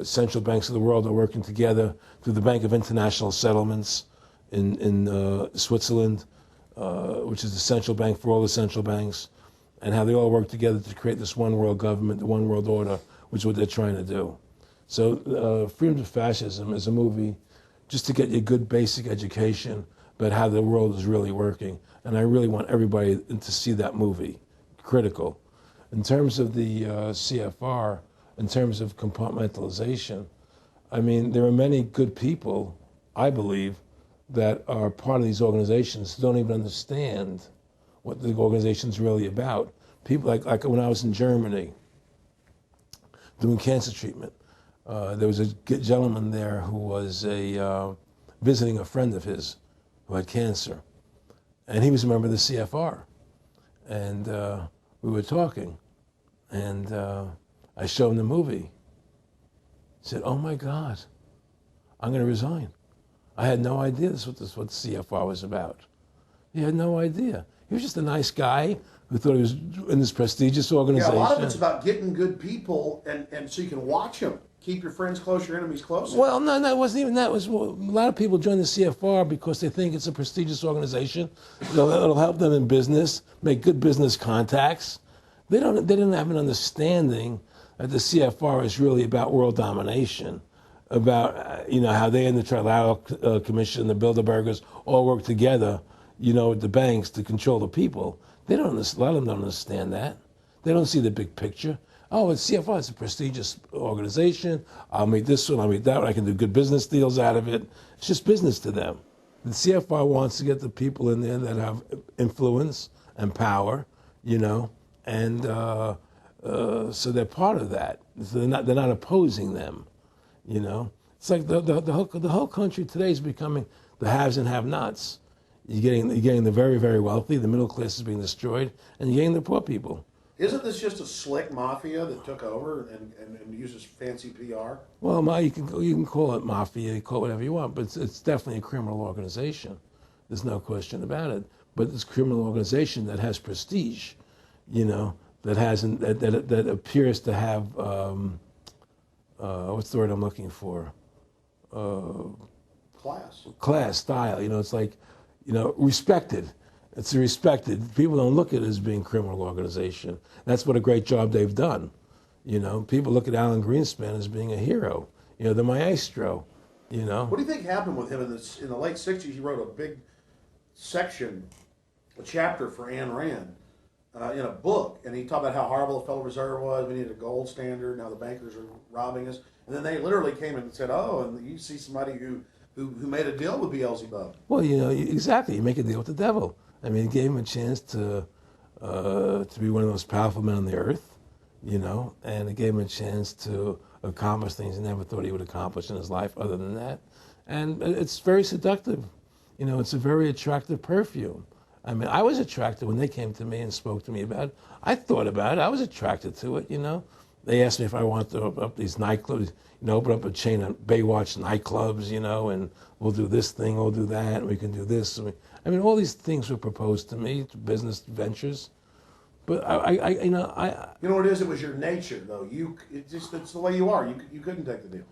central banks of the world are working together through the Bank of International Settlements in Switzerland, which is the central bank for all the central banks, and how they all work together to create this one world government, the one world order, which is what they're trying to do. So Freedom to Fascism is a movie just to get you a good basic education about how the world is really working. And I really want everybody to see that movie, critical. In terms of the CFR, in terms of compartmentalization, I mean, there are many good people, I believe, that are part of these organizations who don't even understand what the organization's really about. People like when I was in Germany doing cancer treatment, there was a gentleman there who was visiting a friend of his who had cancer, and he was a member of the CFR, and we were talking, and I showed him the movie. He said, "Oh my God, I'm going to resign. I had no idea this was what the CFR was about." He had no idea. He was just a nice guy who thought he was in this prestigious organization. Yeah, a lot of it's about getting good people, and so you can watch them. Keep your friends close, your enemies close. Well, no, it wasn't even that. It was, well, a lot of people join the CFR because they think it's a prestigious organization. It'll help them in business, make good business contacts. They didn't have an understanding that the CFR is really about world domination, about how they and the Trilateral Commission, the Bilderbergers all work together, with the banks to control the people. A lot of them don't understand that. They don't see the big picture. Oh, it's CFR, it's a prestigious organization. I'll meet this one, I'll meet that one. I can do good business deals out of it. It's just business to them. The CFR wants to get the people in there that have influence and power, and so they're part of that. So they're not opposing them, It's like the whole country today is becoming the haves and have-nots. You're getting the very, very wealthy, the middle class is being destroyed, and you're getting the poor people. Isn't this just a slick mafia that took over and uses fancy PR? Well, you can call it mafia, you call it whatever you want, but it's definitely a criminal organization. There's no question about it. But it's a criminal organization that has prestige, that appears to have what's the word I'm looking for? Class, style. It's like, respected. It's respected. People don't look at it as being a criminal organization. That's what a great job they've done. People look at Alan Greenspan as being a hero. The maestro. What do you think happened with him in the late '60s? He wrote a big section, a chapter for Ayn Rand in a book, and he talked about how horrible the Federal Reserve was. We needed a gold standard. Now the bankers are robbing us. And then they literally came and said, "Oh, and you see somebody who made a deal with Beelzebub." Well, exactly. You make a deal with the devil. I mean, it gave him a chance to be one of the most powerful men on the earth, and it gave him a chance to accomplish things he never thought he would accomplish in his life other than that. And it's very seductive. It's a very attractive perfume. I mean, I was attracted when they came to me and spoke to me about it. I thought about it. I was attracted to it, They asked me if I wanted to open up these nightclubs, open up a chain of Baywatch nightclubs, and we'll do this thing, we'll do that, and we can do this. All these things were proposed to me, business ventures. But you know what it is? It was your nature, though. It's the way you are. You couldn't take the deal.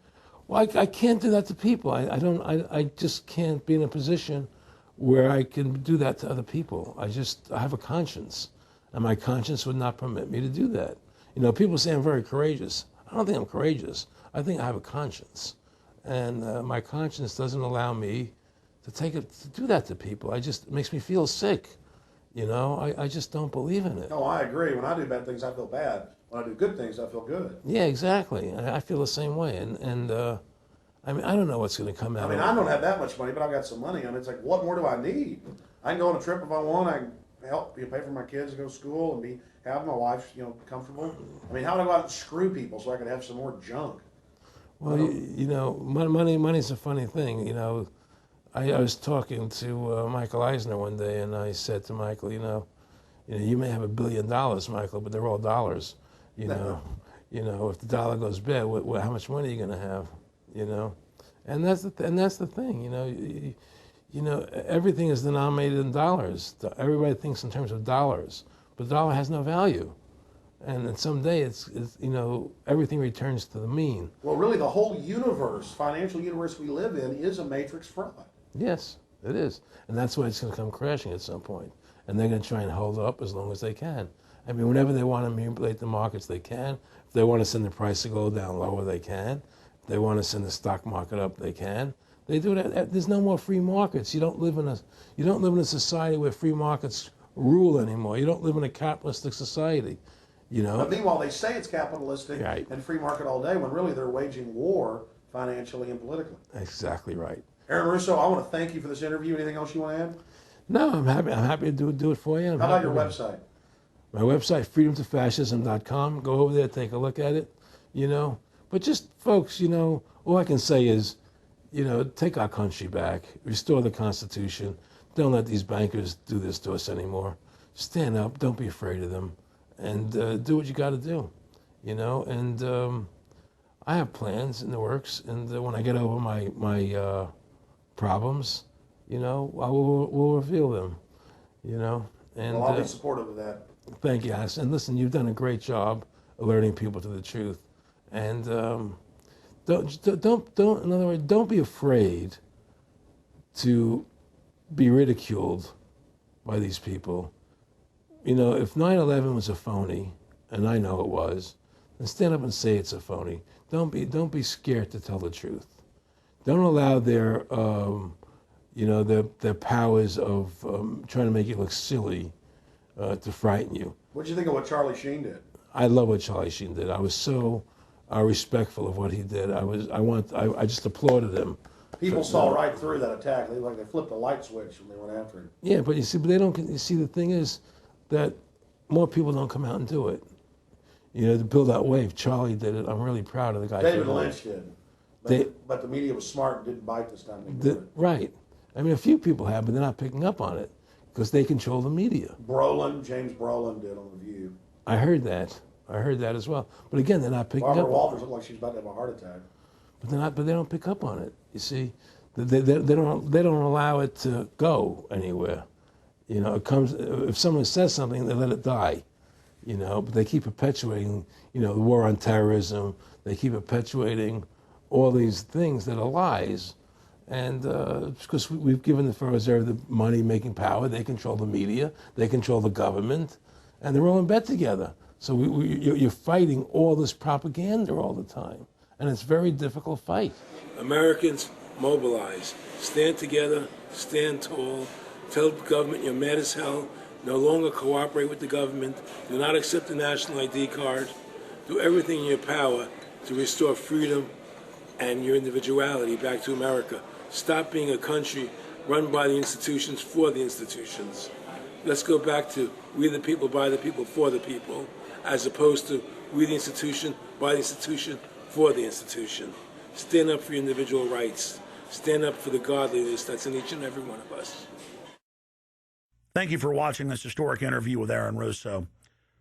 Well, I can't do that to people. I just can't be in a position where I can do that to other people. I have a conscience, and my conscience would not permit me to do that. People say I'm very courageous. I don't think I'm courageous. I think I have a conscience, and my conscience doesn't allow me to do that to people. It makes me feel sick. I just don't believe in it. No, I agree. When I do bad things, I feel bad. When I do good things, I feel good. Yeah, exactly. I feel the same way. And I don't know what's going to come out. I don't have that much money, but I've got some money. It's like, what more do I need? I can go on a trip if I want. I can help pay for my kids to go to school and have my wife, comfortable. How do I go out and screw people so I can have some more junk? Well, money's a funny thing. I was talking to Michael Eisner one day, and I said to Michael, you may have $1 billion, Michael, but they're all dollars. If the dollar goes bad, how much money are you going to have? you know, and that's the thing, you know. You know, everything is denominated in dollars. Everybody thinks in terms of dollars, but the dollar has no value. And then someday it's you know, everything returns to the mean. Well, really, the whole universe, financial universe we live in, is a matrix fraud. Yes, it is. And that's why it's going to come crashing at some point. And they're going to try and hold it up as long as they can. I mean, whenever they want to manipulate the markets, they can. If they want to send the price to go down lower, they can. If they want to send the stock market up, they can. They do that. There's no more free markets. You don't live in a society where free markets rule anymore. You don't live in a capitalistic society. You know? But meanwhile, they say it's capitalistic right. and free market all day, when really they're waging war financially and politically. Exactly right. Aaron Russo, I want to thank you for this interview. Anything else you want to add? No, I'm happy to do it for you. How about your website? My website, freedomtofascism.com. Go over there, take a look at it, you know. But just, folks, you know, all I can say is, you know, take our country back, restore the Constitution. Don't let these bankers do this to us anymore. Stand up, don't be afraid of them, and do what you got to do, you know. And I have plans in the works, and when I get over my problems, you know, we'll reveal them, you know. And well, I'll be supportive of that. Thank you, Alice. And listen, you've done a great job alerting people to the truth. And don't, in other words, don't be afraid to be ridiculed by these people. You know, if 9/11 was a phony, and I know it was, then stand up and say it's a phony. Don't be scared to tell the truth. Don't allow their you know, their powers of trying to make you look silly to frighten you. What did you think of what Charlie Sheen did? I love what Charlie Sheen did. I was so respectful of what he did. I just applauded him. People saw right through that attack. They flipped a light switch when they went after him. Yeah, but they don't. You see, the thing is that more people don't come out and do it. You know, to build that wave. Charlie did it. I'm really proud of the guy. David Lynch did. But the media was smart and didn't bite this time. Right. I mean, a few people have, but they're not picking up on it because they control the media. James Brolin did on The View. I heard that as well. But again, they're not picking up. Barbara Walters looked like she's about to have a heart attack. But they don't pick up on it. You see, they don't allow it to go anywhere. You know, it comes if someone says something, they let it die. You know, but they keep perpetuating, you know, the war on terrorism. They keep perpetuating all these things that are lies. And because we've given the Federal Reserve the money-making power, they control the media, they control the government, and they're all in bed together. So you're fighting all this propaganda all the time, and it's a very difficult fight. Americans, mobilize. Stand together, stand tall. Tell the government you're mad as hell. No longer cooperate with the government. Do not accept the national ID card. Do everything in your power to restore freedom and your individuality back to America. Stop being a country run by the institutions for the institutions. Let's go back to we the people, by the people, for the people, as opposed to we the institution, by the institution, for the institution. Stand up for your individual rights. Stand up for the godliness that's in each and every one of us. Thank you for watching this historic interview with Aaron Russo.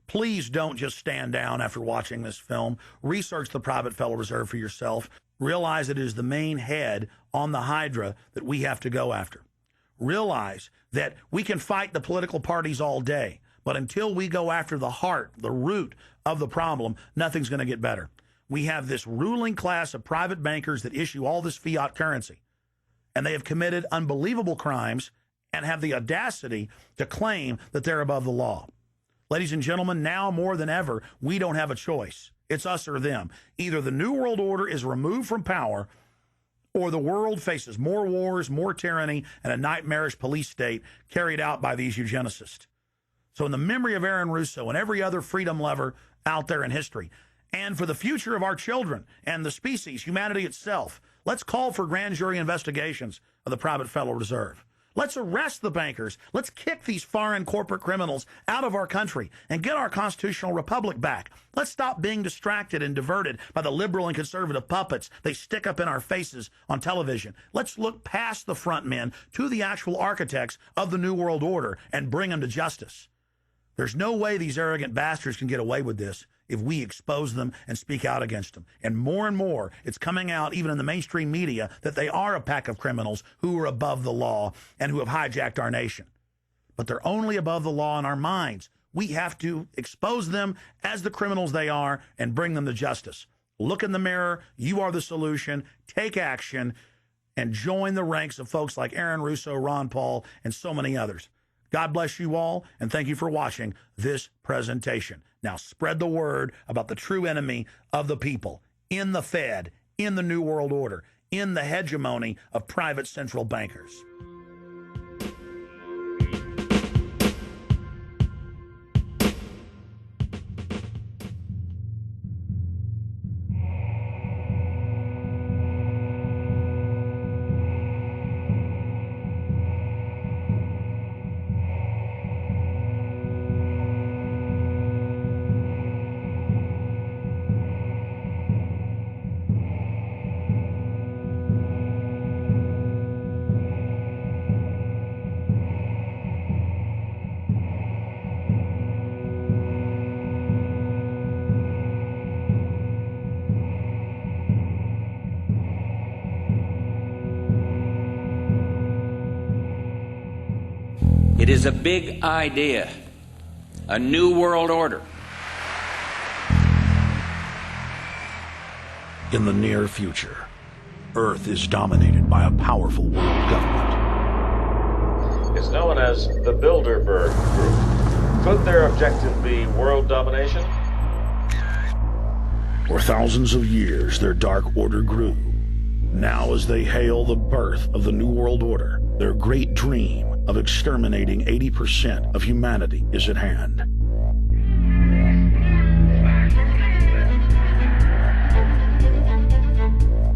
Please don't just stand down after watching this film. Research the private Federal Reserve for yourself. Realize it is the main head on the Hydra that we have to go after. Realize that we can fight the political parties all day, but until we go after the heart, the root of the problem, nothing's going to get better. We have this ruling class of private bankers that issue all this fiat currency, and they have committed unbelievable crimes and have the audacity to claim that they're above the law. Ladies and gentlemen, now more than ever, we don't have a choice. It's us or them. Either the New World Order is removed from power, or the world faces more wars, more tyranny, and a nightmarish police state carried out by these eugenicists. So in the memory of Aaron Russo and every other freedom lover out there in history, and for the future of our children and the species, humanity itself, let's call for grand jury investigations of the private Federal Reserve. Let's arrest the bankers. Let's kick these foreign corporate criminals out of our country and get our constitutional republic back. Let's stop being distracted and diverted by the liberal and conservative puppets they stick up in our faces on television. Let's look past the front men to the actual architects of the New World Order and bring them to justice. There's no way these arrogant bastards can get away with this if we expose them and speak out against them. And more, it's coming out even in the mainstream media that they are a pack of criminals who are above the law and who have hijacked our nation. But they're only above the law in our minds. We have to expose them as the criminals they are and bring them to justice. Look in the mirror. You are the solution. Take action and join the ranks of folks like Aaron Russo, Ron Paul, and so many others. God bless you all, and thank you for watching this presentation. Now spread the word about the true enemy of the people in the Fed, in the New World Order, in the hegemony of private central bankers. It is a big idea, a new world order. In the near future, Earth is dominated by a powerful world government. It's known as the Bilderberg Group. Could their objective be world domination? For thousands of years, their dark order grew. Now, as they hail the birth of the New World Order, their great dream of exterminating 80% of humanity is at hand.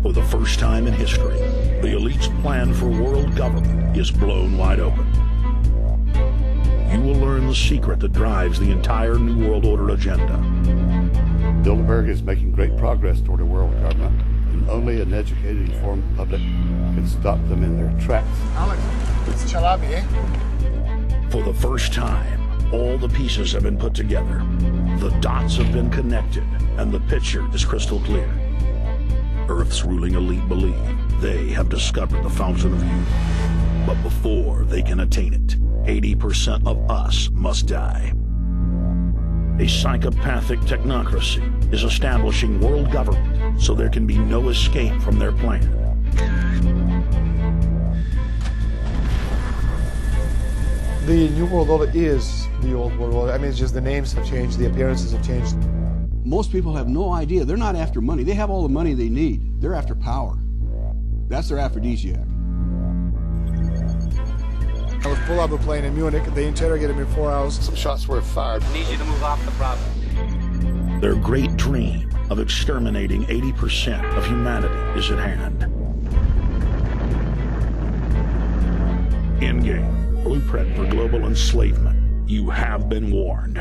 For the first time in history, the elite's plan for world government is blown wide open. You will learn the secret that drives the entire New World Order agenda. Bilderberg is making great progress toward a world government, and only an educated, informed public can stop them in their tracks. Alex, it's Chalabi, eh? For the first time, all the pieces have been put together. The dots have been connected, and the picture is crystal clear. Earth's ruling elite believe they have discovered the fountain of youth. But before they can attain it, 80% of us must die. A psychopathic technocracy is establishing world government so there can be no escape from their plan. The New World Order is the old world order. I mean, it's just the names have changed, the appearances have changed. Most people have no idea. They're not after money. They have all the money they need. They're after power. That's their aphrodisiac. I was pulled out of the plane in Munich. They interrogated me 4 hours. Some shots were fired. I need you to move off the property. Their great dream of exterminating 80% of humanity is at hand. Endgame. Blueprint for global enslavement. You have been warned.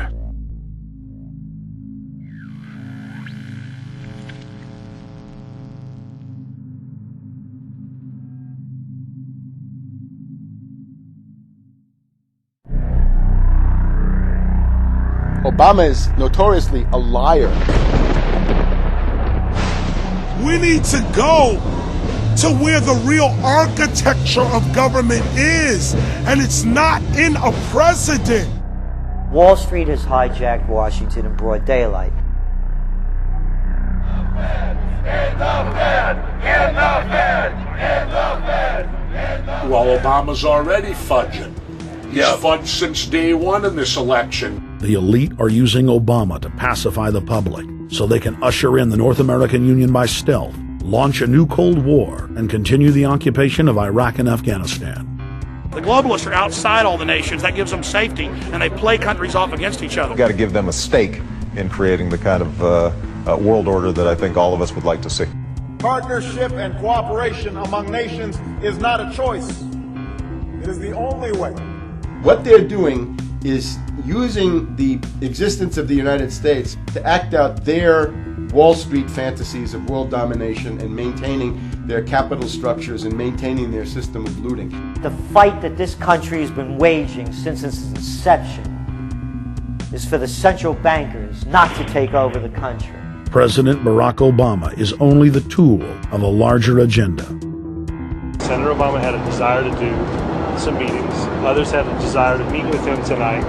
Obama is notoriously a liar. We need to go to where the real architecture of government is, and it's not in a president. Wall Street has hijacked Washington in broad daylight. Well, Obama's already fudging. He's fudged since day one in this election. The elite are using Obama to pacify the public so they can usher in the North American Union by stealth, launch a new Cold War, and continue the occupation of Iraq and Afghanistan. The globalists are outside all the nations. That gives them safety, and they play countries off against each other. We've got to give them a stake in creating the kind of world order that I think all of us would like to see. Partnership and cooperation among nations is not a choice. It is the only way. What they're doing is using the existence of the United States to act out their Wall Street fantasies of world domination and maintaining their capital structures and maintaining their system of looting. The fight that this country has been waging since its inception is for the central bankers not to take over the country. President Barack Obama is only the tool of a larger agenda. Senator Obama had a desire to do some meetings. Others had a desire to meet with him tonight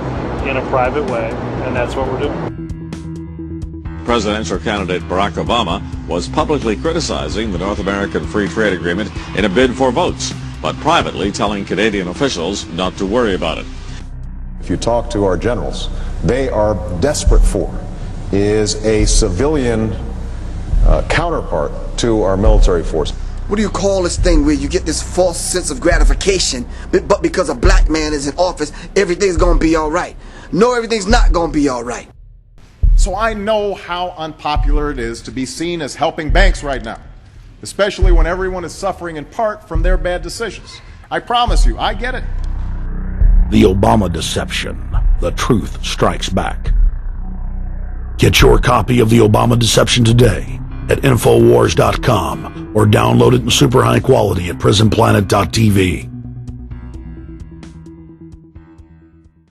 in a private way, and that's what we're doing. Presidential candidate Barack Obama was publicly criticizing the North American Free Trade Agreement in a bid for votes, but privately telling Canadian officials not to worry about it. If you talk to our generals, they are desperate for is a civilian counterpart to our military force. What do you call this thing where you get this false sense of gratification, but because a black man is in office, everything's gonna be all right? No, everything's not gonna be all right. So I know how unpopular it is to be seen as helping banks right now, especially when everyone is suffering in part from their bad decisions. I promise you, I get it. The Obama Deception. The truth strikes back. Get your copy of The Obama Deception today at Infowars.com or download it in super high quality at prisonplanet.tv.